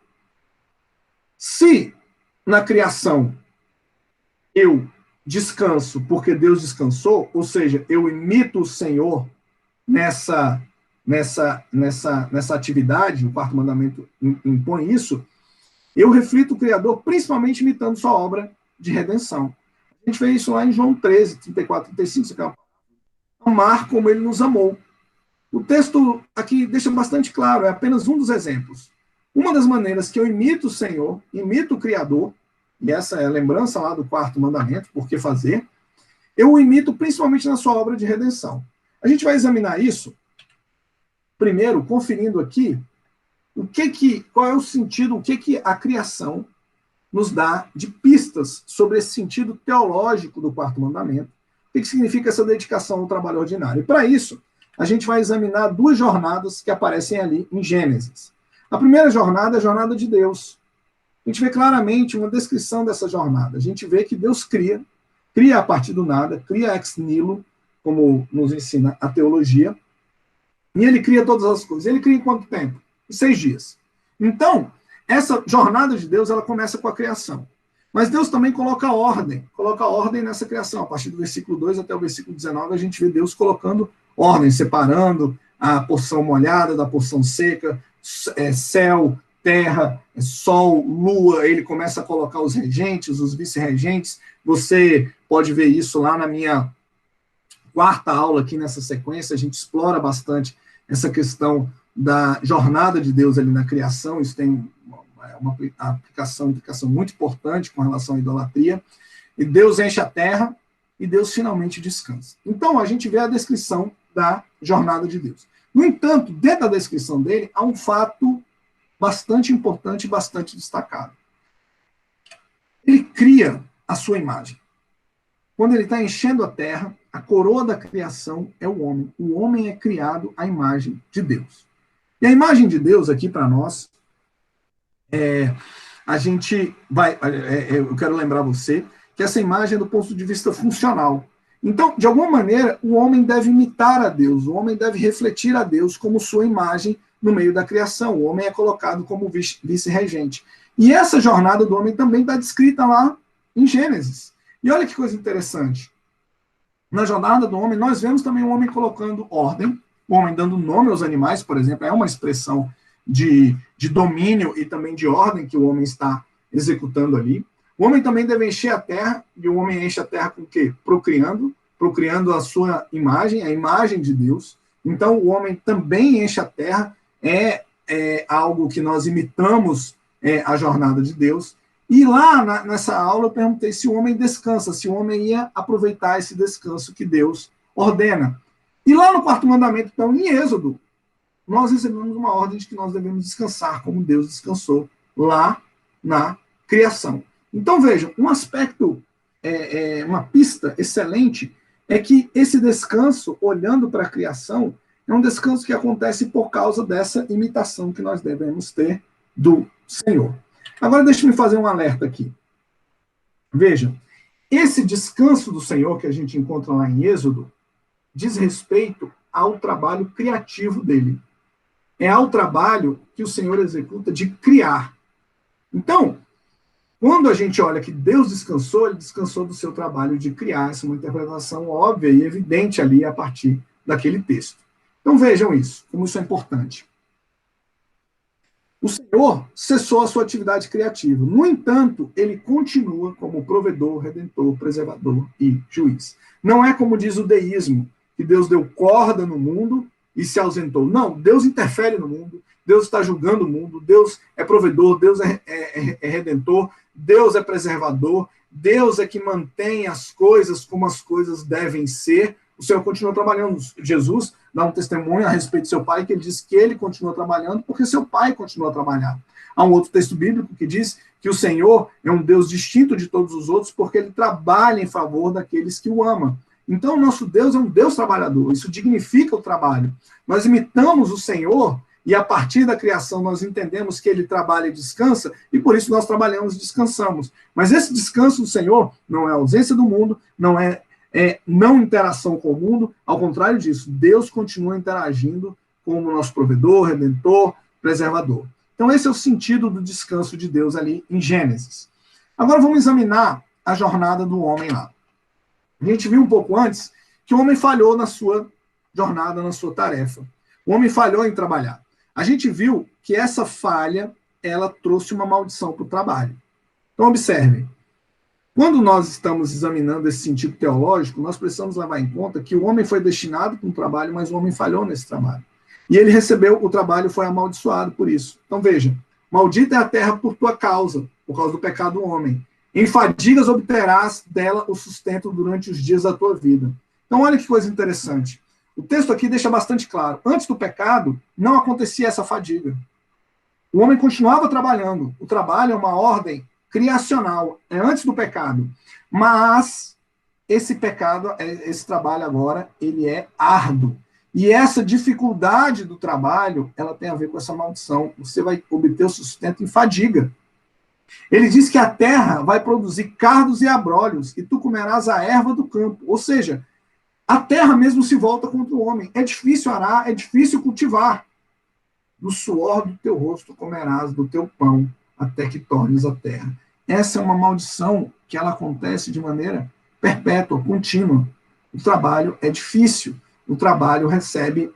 se na criação eu descanso porque Deus descansou, ou seja, eu imito o Senhor nessa atividade, o quarto mandamento impõe isso, eu reflito o Criador principalmente imitando sua obra de redenção. A gente vê isso lá em João 13, 34, 35, amar como ele nos amou. O texto aqui deixa bastante claro, é apenas um dos exemplos. Uma das maneiras que eu imito o Senhor, imito o Criador, e essa é a lembrança lá do quarto mandamento, por que fazer, eu o imito principalmente na sua obra de redenção. A gente vai examinar isso, primeiro, conferindo aqui qual é o sentido, o que a criação nos dá de pistas sobre esse sentido teológico do quarto mandamento, o que significa essa dedicação ao trabalho ordinário. E para isso, a gente vai examinar duas jornadas que aparecem ali em Gênesis. A primeira jornada é a jornada de Deus. A gente vê claramente uma descrição dessa jornada. A gente vê que Deus cria a partir do nada, cria ex nihilo, como nos ensina a teologia, e ele cria todas as coisas. Ele cria em quanto tempo? Em 6 dias. Então, essa jornada de Deus, ela começa com a criação. Mas Deus também coloca ordem nessa criação. A partir do versículo 2 até o versículo 19, a gente vê Deus colocando ordem, separando a porção molhada da porção seca, céu, terra, sol, lua, ele começa a colocar os regentes, os vice-regentes. Você pode ver isso lá na minha quarta aula aqui nessa sequência, a gente explora bastante essa questão da jornada de Deus ali na criação. Isso tem uma implicação muito importante com relação à idolatria. E Deus enche a terra e Deus finalmente descansa. Então, a gente vê a descrição da jornada de Deus. No entanto, dentro da descrição dele, há um fato bastante importante e bastante destacado. Ele cria a sua imagem. Quando ele está enchendo a terra, a coroa da criação é o homem. O homem é criado à imagem de Deus. E a imagem de Deus aqui para nós, eu quero lembrar você que essa imagem é do ponto de vista funcional. Então, de alguma maneira, o homem deve imitar a Deus, o homem deve refletir a Deus como sua imagem no meio da criação. O homem é colocado como vice-regente. E essa jornada do homem também está descrita lá em Gênesis. E olha que coisa interessante. Na jornada do homem, nós vemos também o homem colocando ordem, o homem dando nome aos animais, por exemplo, é uma expressão de domínio e também de ordem que o homem está executando ali. O homem também deve encher a terra, e o homem enche a terra com o quê? Procriando a sua imagem, a imagem de Deus. Então, o homem também enche a terra, é algo que nós imitamos a jornada de Deus. E lá, nessa aula, eu perguntei se o homem descansa, se o homem ia aproveitar esse descanso que Deus ordena. E lá no quarto mandamento, então, em Êxodo, nós recebemos uma ordem de que nós devemos descansar como Deus descansou lá na criação. Então, vejam, um aspecto, uma pista excelente é que esse descanso, olhando para a criação, é um descanso que acontece por causa dessa imitação que nós devemos ter do Senhor. Agora, deixe-me fazer um alerta aqui. Vejam, esse descanso do Senhor que a gente encontra lá em Êxodo diz respeito ao trabalho criativo dele. É ao trabalho que o Senhor executa de criar. Então, quando a gente olha que Deus descansou, ele descansou do seu trabalho de criar. Essa é uma interpretação óbvia e evidente ali a partir daquele texto. Então vejam isso, como isso é importante. O Senhor cessou a sua atividade criativa. No entanto, ele continua como provedor, redentor, preservador e juiz. Não é como diz o deísmo, que Deus deu corda no mundo e se ausentou. Não, Deus interfere no mundo, Deus está julgando o mundo, Deus é provedor, Deus é redentor, Deus é preservador, Deus é que mantém as coisas como as coisas devem ser. O Senhor continua trabalhando. Jesus dá um testemunho a respeito do seu pai, que ele diz que ele continua trabalhando porque seu pai continua a trabalhar. Há um outro texto bíblico que diz que o Senhor é um Deus distinto de todos os outros porque ele trabalha em favor daqueles que o amam. Então, o nosso Deus é um Deus trabalhador, isso dignifica o trabalho. Nós imitamos o Senhor e, a partir da criação, nós entendemos que ele trabalha e descansa, e por isso nós trabalhamos e descansamos. Mas esse descanso do Senhor não é ausência do mundo, não é não interação com o mundo, ao contrário disso, Deus continua interagindo como nosso provedor, redentor, preservador. Então, esse é o sentido do descanso de Deus ali em Gênesis. Agora, vamos examinar a jornada do homem lá. A gente viu um pouco antes que o homem falhou na sua jornada, na sua tarefa. O homem falhou em trabalhar. A gente viu que essa falha, ela trouxe uma maldição para o trabalho. Então, observe. Quando nós estamos examinando esse sentido teológico, nós precisamos levar em conta que o homem foi destinado para um trabalho, mas o homem falhou nesse trabalho. E ele recebeu o trabalho, foi amaldiçoado por isso. Então, veja, maldita é a terra por tua causa, por causa do pecado do homem. Em fadigas obterás dela o sustento durante os dias da tua vida. Então, olha que coisa interessante. O texto aqui deixa bastante claro. Antes do pecado, não acontecia essa fadiga. O homem continuava trabalhando. O trabalho é uma ordem criacional, é antes do pecado. Mas esse pecado, esse trabalho agora, ele é árduo. E essa dificuldade do trabalho, ela tem a ver com essa maldição. Você vai obter o sustento em fadiga. Ele diz que a terra vai produzir cardos e abrolhos, e tu comerás a erva do campo. Ou seja, a terra mesmo se volta contra o homem. É difícil arar, é difícil cultivar. Do suor do teu rosto comerás do teu pão, até que tornes a terra. Essa é uma maldição que ela acontece de maneira perpétua, contínua. O trabalho é difícil. O trabalho recebe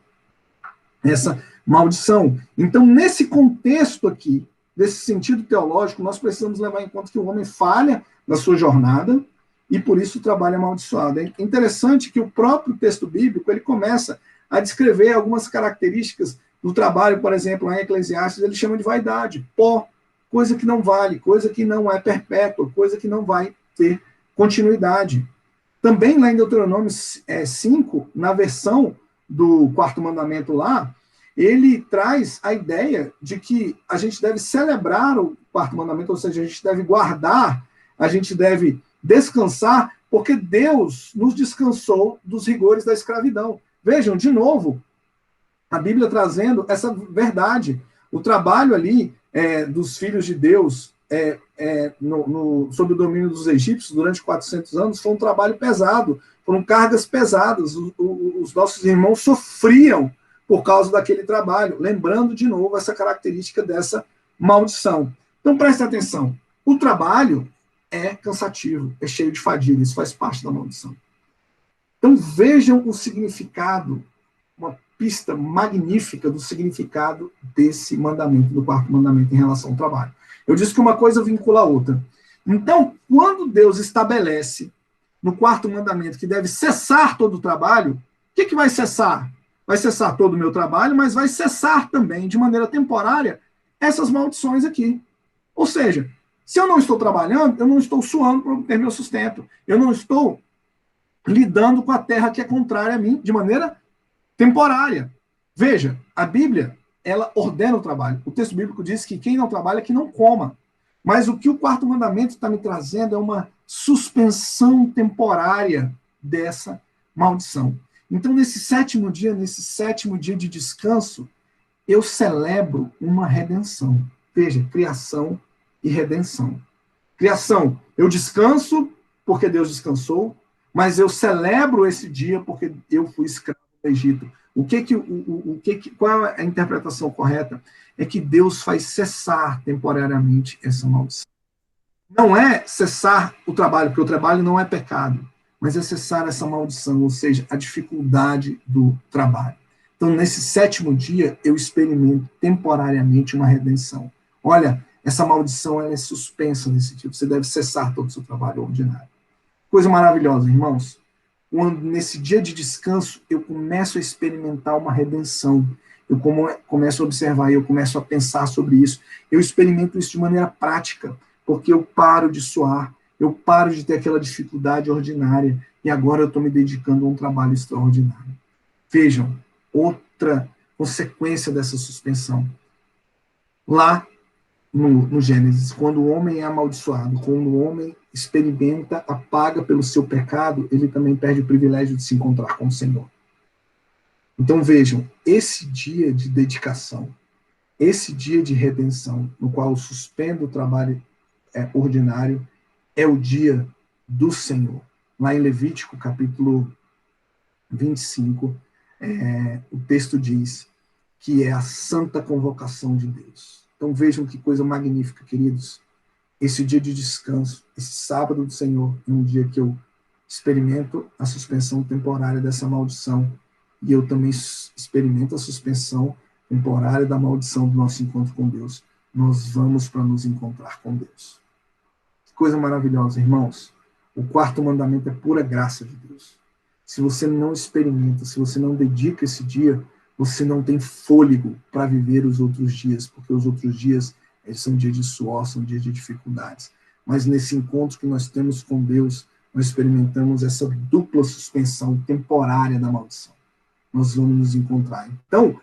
essa maldição. Então, nesse contexto aqui, desse sentido teológico, nós precisamos levar em conta que o homem falha na sua jornada e, por isso, o trabalho é amaldiçoado. É interessante que o próprio texto bíblico ele começa a descrever algumas características do trabalho, por exemplo, lá em Eclesiastes, ele chama de vaidade, pó, coisa que não vale, coisa que não é perpétua, coisa que não vai ter continuidade. Também lá em Deuteronômio 5, na versão do quarto mandamento lá, ele traz a ideia de que a gente deve celebrar o quarto mandamento, ou seja, a gente deve guardar, a gente deve descansar, porque Deus nos descansou dos rigores da escravidão. Vejam, de novo, a Bíblia trazendo essa verdade. O trabalho ali dos filhos de Deus sob o domínio dos egípcios durante 400 anos foi um trabalho pesado, foram cargas pesadas. Os nossos irmãos sofriam por causa daquele trabalho, lembrando de novo essa característica dessa maldição. Então preste atenção, o trabalho é cansativo, é cheio de fadiga, isso faz parte da maldição. Então vejam o significado, uma pista magnífica do significado desse mandamento, do quarto mandamento em relação ao trabalho. Eu disse que uma coisa vincula a outra. Então, quando Deus estabelece no quarto mandamento que deve cessar todo o trabalho, o que vai cessar? Vai cessar todo o meu trabalho, mas vai cessar também, de maneira temporária, essas maldições aqui. Ou seja, se eu não estou trabalhando, eu não estou suando para obter meu sustento. Eu não estou lidando com a terra que é contrária a mim, de maneira temporária. Veja, a Bíblia, ela ordena o trabalho. O texto bíblico diz que quem não trabalha, que não coma. Mas o que o quarto mandamento está me trazendo é uma suspensão temporária dessa maldição. Então, nesse sétimo dia de descanso, eu celebro uma redenção. Veja, criação e redenção. Criação, eu descanso porque Deus descansou, mas eu celebro esse dia porque eu fui escravo do Egito. Qual é a interpretação correta? É que Deus faz cessar temporariamente essa maldição. Não é cessar o trabalho, porque o trabalho não é pecado, mas é cessar essa maldição, ou seja, a dificuldade do trabalho. Então, nesse sétimo dia, eu experimento temporariamente uma redenção. Olha, essa maldição ela é suspensa nesse tipo. Você deve cessar todo o seu trabalho ordinário. Coisa maravilhosa, irmãos. quando nesse dia de descanso eu começo a experimentar uma redenção. Eu começo a observar, eu começo a pensar sobre isso. Eu experimento isso de maneira prática, porque eu paro de suar, eu paro de ter aquela dificuldade ordinária, e agora eu estou me dedicando a um trabalho extraordinário. Vejam, outra consequência dessa suspensão. Lá no Gênesis, quando o homem é amaldiçoado, quando o homem experimenta a paga pelo seu pecado, ele também perde o privilégio de se encontrar com o Senhor. Então vejam, esse dia de dedicação, esse dia de redenção, no qual eu suspendo o trabalho ordinário, é o dia do Senhor. Lá em Levítico, capítulo 25, o texto diz que é a santa convocação de Deus. Então vejam que coisa magnífica, queridos. Esse dia de descanso, esse sábado do Senhor, é um dia que eu experimento a suspensão temporária dessa maldição, e eu também experimento a suspensão temporária da maldição do nosso encontro com Deus. Nós vamos para nos encontrar com Deus. Que coisa maravilhosa, irmãos. O quarto mandamento é pura graça de Deus. Se você não experimenta, se você não dedica esse dia, você não tem fôlego para viver os outros dias, porque os outros dias eles são dias de suor, são dias de dificuldades. Mas nesse encontro que nós temos com Deus, nós experimentamos essa dupla suspensão temporária da maldição. Nós vamos nos encontrar. Então,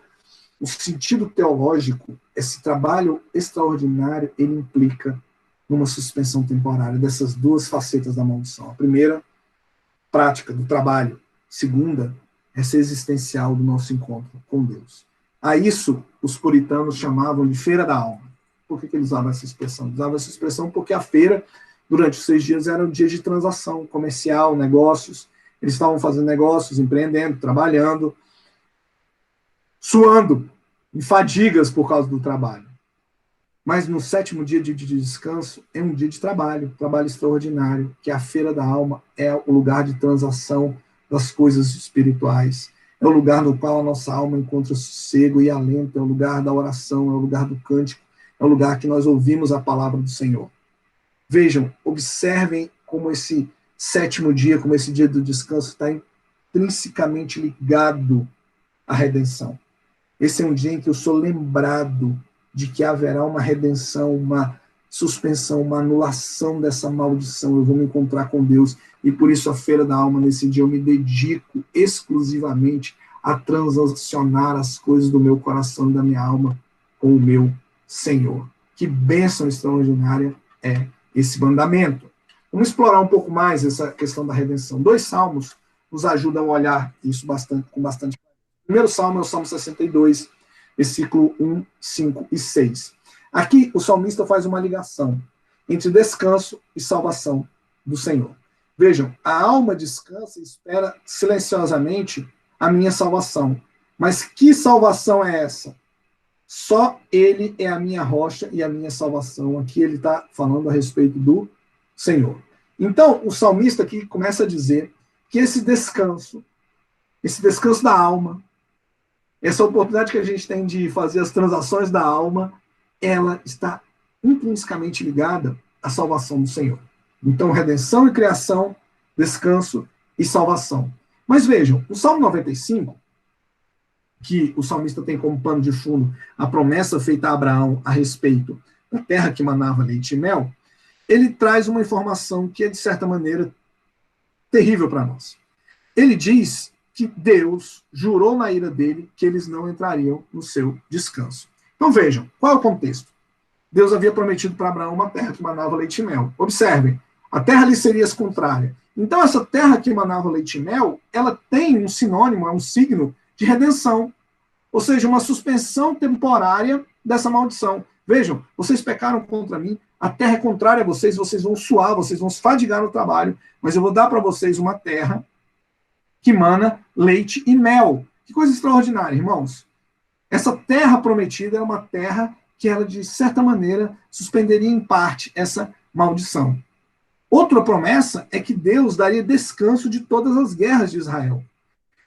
o sentido teológico, esse trabalho extraordinário, ele implica numa suspensão temporária dessas duas facetas da maldição. A primeira, prática do trabalho. Segunda, essa existencial do nosso encontro com Deus. A isso, os puritanos chamavam de feira da alma. Por que eles usavam essa expressão? Eles usavam essa expressão porque a feira, durante os 6 dias, era um dia de transação comercial, negócios. Eles estavam fazendo negócios, empreendendo, trabalhando, suando, em fadigas por causa do trabalho. Mas no 7º dia de descanso, é um dia de trabalho extraordinário, que a feira da alma é o lugar de transação das coisas espirituais. É o lugar no qual a nossa alma encontra sossego e alento, é o lugar da oração, é o lugar do cântico, é o lugar que nós ouvimos a palavra do Senhor. Vejam, observem como esse 7º dia, como esse dia do descanso está intrinsecamente ligado à redenção. Esse é um dia em que eu sou lembrado de que haverá uma redenção, uma suspensão, uma anulação dessa maldição. Eu vou me encontrar com Deus, e por isso a feira da alma, nesse dia, eu me dedico exclusivamente a transacionar as coisas do meu coração e da minha alma com o meu Senhor. Que bênção extraordinária é esse mandamento. Vamos explorar um pouco mais essa questão da redenção. 2 salmos nos ajudam a olhar isso com bastante. O primeiro salmo é o Salmo 62, versículo 1, 5 e 6. Aqui o salmista faz uma ligação entre descanso e salvação do Senhor. Vejam, a alma descansa e espera silenciosamente a minha salvação. Mas que salvação é essa? Só ele é a minha rocha e a minha salvação. Aqui ele está falando a respeito do Senhor. Então, o salmista aqui começa a dizer que esse descanso da alma, essa oportunidade que a gente tem de fazer as transações da alma, ela está intrinsecamente ligada à salvação do Senhor. Então, redenção e criação, descanso e salvação. Mas vejam, o Salmo 95, que o salmista tem como pano de fundo a promessa feita a Abraão a respeito da terra que manava leite e mel, ele traz uma informação que é, de certa maneira, terrível para nós. Ele diz que Deus jurou na ira dele que eles não entrariam no seu descanso. Então vejam, qual é o contexto? Deus havia prometido para Abraão uma terra que manava leite e mel. Observem, a terra lhe seria contrária. Então essa terra que manava leite e mel, ela tem um sinônimo, é um signo de redenção. Ou seja, uma suspensão temporária dessa maldição. Vejam, vocês pecaram contra mim, a terra é contrária a vocês, vocês vão suar, vocês vão se fadigar no trabalho, mas eu vou dar para vocês uma terra que mana leite e mel. Que coisa extraordinária, irmãos. Essa terra prometida é uma terra que ela, de certa maneira, suspenderia em parte essa maldição. Outra promessa é que Deus daria descanso de todas as guerras de Israel.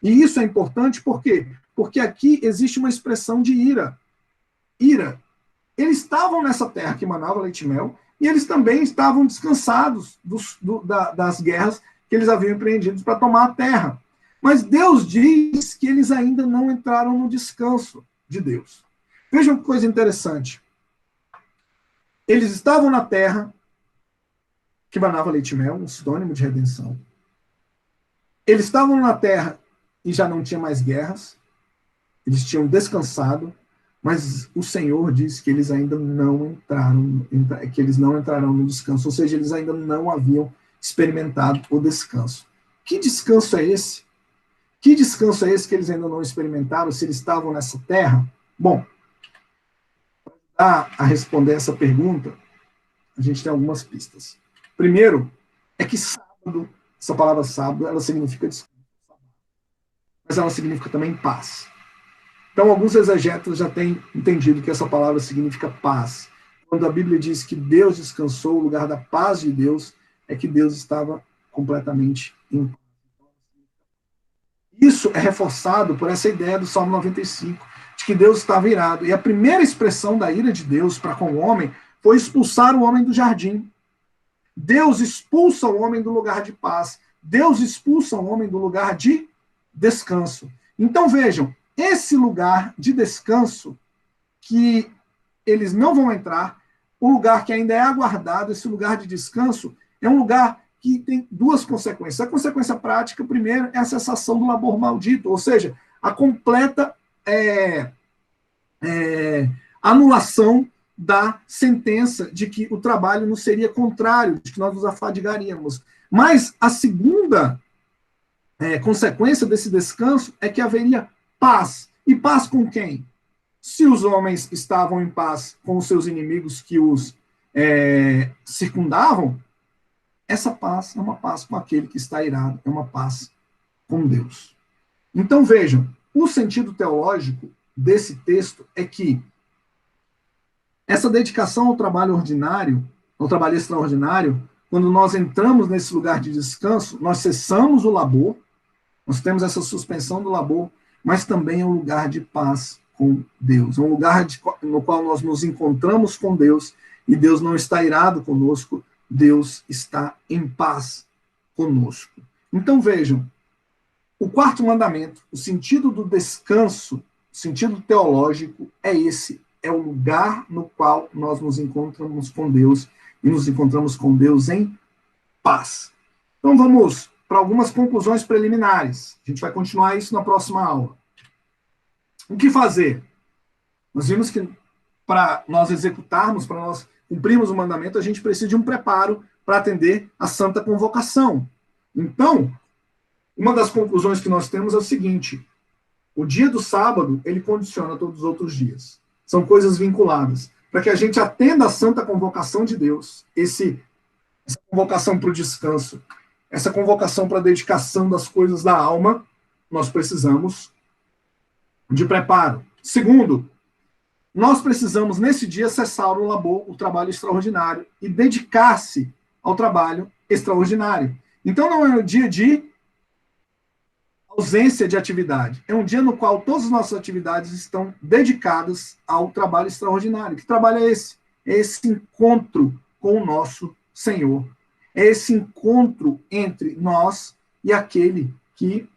E isso é importante por quê? Porque aqui existe uma expressão de ira. Ira. Eles estavam nessa terra que manava leite e mel, e eles também estavam descansados das guerras que eles haviam empreendido para tomar a terra. Mas Deus diz que eles ainda não entraram no descanso de Deus. Vejam que coisa interessante. Eles estavam na terra que manava leite e mel, um sinônimo de redenção. Eles estavam na terra e já não tinha mais guerras. Eles tinham descansado, mas o Senhor disse que eles ainda não entraram, que eles não entrarão no descanso, ou seja, eles ainda não haviam experimentado o descanso. Que descanso é esse? Que descanso é esse que eles ainda não experimentaram, se eles estavam nessa terra? Bom, para ajudar a responder essa pergunta, a gente tem algumas pistas. Primeiro, é que sábado, essa palavra sábado, ela significa descanso, mas ela significa também paz. Então, alguns exegetas já têm entendido que essa palavra significa paz. Quando a Bíblia diz que Deus descansou, o lugar da paz de Deus é que Deus estava completamente em paz. Isso é reforçado por essa ideia do Salmo 95, de que Deus estava irado. E a primeira expressão da ira de Deus para com o homem foi expulsar o homem do jardim. Deus expulsa o homem do lugar de paz. Deus expulsa o homem do lugar de descanso. Então, vejam, esse lugar de descanso que eles não vão entrar, o lugar que ainda é aguardado, esse lugar de descanso, é um lugar que tem duas consequências. A consequência prática, primeiro, é a cessação do labor maldito, ou seja, a completa anulação da sentença de que o trabalho não seria contrário, de que nós nos afadigaríamos. Mas a segunda consequência desse descanso é que haveria paz. E paz com quem? Se os homens estavam em paz com os seus inimigos que os circundavam, essa paz é uma paz com aquele que está irado, é uma paz com Deus. Então vejam, o sentido teológico desse texto é que essa dedicação ao trabalho ordinário, ao trabalho extraordinário, quando nós entramos nesse lugar de descanso, nós cessamos o labor, nós temos essa suspensão do labor, mas também é um lugar de paz com Deus. É um lugar no qual nós nos encontramos com Deus e Deus não está irado conosco, Deus está em paz conosco. Então vejam, o quarto mandamento, o sentido do descanso, o sentido teológico é esse, é o lugar no qual nós nos encontramos com Deus e nos encontramos com Deus em paz. Então vamos para algumas conclusões preliminares. A gente vai continuar isso na próxima aula. O que fazer? Nós vimos que para nós executarmos, para nós cumprirmos o mandamento, a gente precisa de um preparo para atender a santa convocação. Então, uma das conclusões que nós temos é o seguinte: o dia do sábado, ele condiciona todos os outros dias. São coisas vinculadas. Para que a gente atenda a santa convocação de Deus, essa convocação para o descanso, essa convocação para a dedicação das coisas da alma, nós precisamos de preparo. Segundo, nós precisamos, nesse dia, cessar o labor, o trabalho extraordinário, e dedicar-se ao trabalho extraordinário. Então, não é um dia de ausência de atividade. É um dia no qual todas as nossas atividades estão dedicadas ao trabalho extraordinário. Que trabalho é esse? É esse encontro com o nosso Senhor. É esse encontro entre nós e aquele que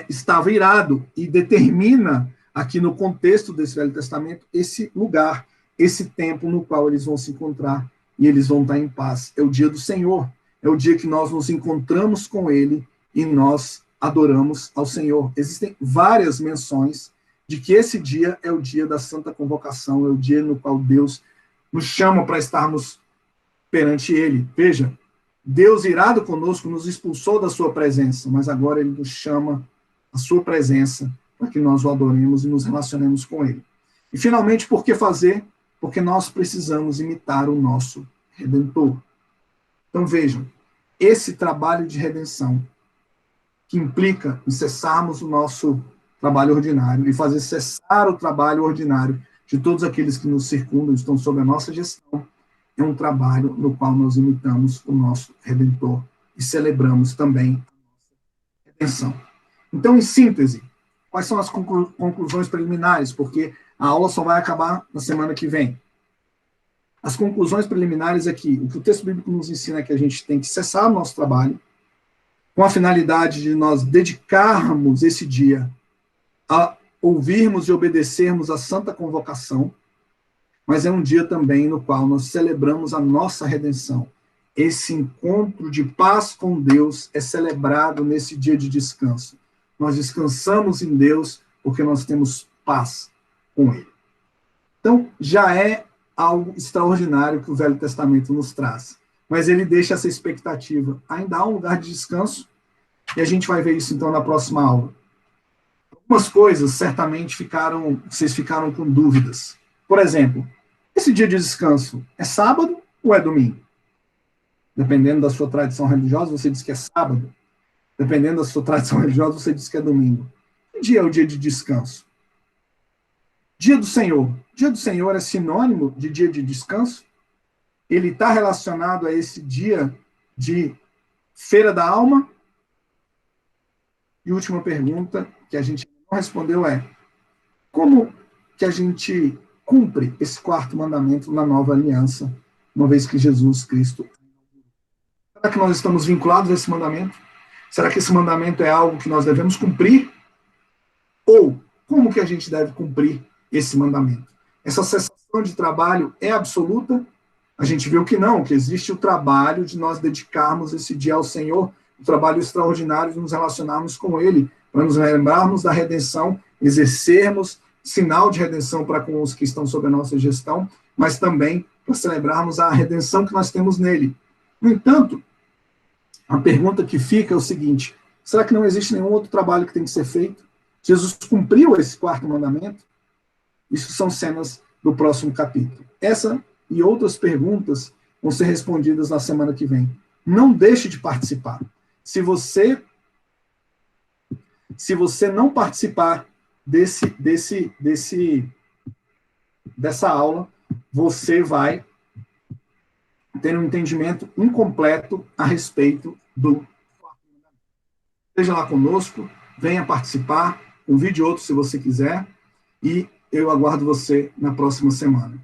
estava irado e determina, aqui no contexto desse Velho Testamento, esse lugar, esse tempo no qual eles vão se encontrar e eles vão estar em paz. É o dia do Senhor. É o dia que nós nos encontramos com Ele e nós adoramos ao Senhor. Existem várias menções de que esse dia é o dia da santa convocação, é o dia no qual Deus nos chama para estarmos perante Ele. Veja, Deus irado conosco nos expulsou da sua presença, mas agora Ele nos chama à sua presença para que nós o adoremos e nos relacionemos com Ele. E finalmente, por que fazer? Porque nós precisamos imitar o nosso Redentor. Então vejam, esse trabalho de redenção que implica em cessarmos o nosso trabalho ordinário e fazer cessar o trabalho ordinário de todos aqueles que nos circundam, estão sob a nossa gestão, é um trabalho no qual nós imitamos o nosso Redentor e celebramos também a redenção. Então, em síntese, quais são as conclusões preliminares? Porque a aula só vai acabar na semana que vem. As conclusões preliminares é que o texto bíblico nos ensina é que a gente tem que cessar o nosso trabalho, com a finalidade de nós dedicarmos esse dia a ouvirmos e obedecermos a santa convocação, mas é um dia também no qual nós celebramos a nossa redenção. Esse encontro de paz com Deus é celebrado nesse dia de descanso. Nós descansamos em Deus porque nós temos paz com Ele. Então, já é algo extraordinário que o Velho Testamento nos traz. Mas ele deixa essa expectativa. Ainda há um lugar de descanso, e a gente vai ver isso então na próxima aula. Algumas coisas certamente vocês ficaram com dúvidas. Por exemplo, esse dia de descanso é sábado ou é domingo? Dependendo da sua tradição religiosa, você diz que é sábado. Dependendo da sua tradição religiosa, você diz que é domingo. Que dia é o dia de descanso? Dia do Senhor. Dia do Senhor é sinônimo de dia de descanso? Ele está relacionado a esse dia de feira da alma? E última pergunta que a gente não respondeu é: como que a gente cumpre esse quarto mandamento na nova aliança, uma vez que Jesus Cristo... Será que nós estamos vinculados a esse mandamento? Será que esse mandamento é algo que nós devemos cumprir? Ou como que a gente deve cumprir esse mandamento? Essa cessação de trabalho é absoluta? A gente viu que não, que existe o trabalho de nós dedicarmos esse dia ao Senhor, o trabalho extraordinário de nos relacionarmos com Ele, para nos lembrarmos da redenção, exercermos sinal de redenção para com os que estão sob a nossa gestão, mas também para celebrarmos a redenção que nós temos nele. No entanto, a pergunta que fica é o seguinte: será que não existe nenhum outro trabalho que tem que ser feito? Jesus cumpriu esse quarto mandamento? Isso são cenas do próximo capítulo. Essa e outras perguntas vão ser respondidas na semana que vem. Não deixe de participar. Se você não participar dessa aula, você vai ter um entendimento incompleto a respeito do quarto mandamento. Esteja lá conosco, venha participar, convide outros se você quiser, e eu aguardo você na próxima semana.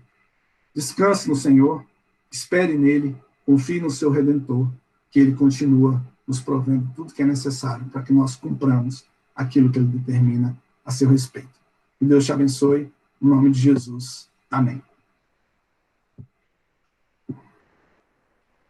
Descanse no Senhor, espere nele, confie no seu Redentor, que ele continua nos provendo tudo que é necessário para que nós cumpramos aquilo que ele determina a seu respeito. Que Deus te abençoe, em nome de Jesus. Amém.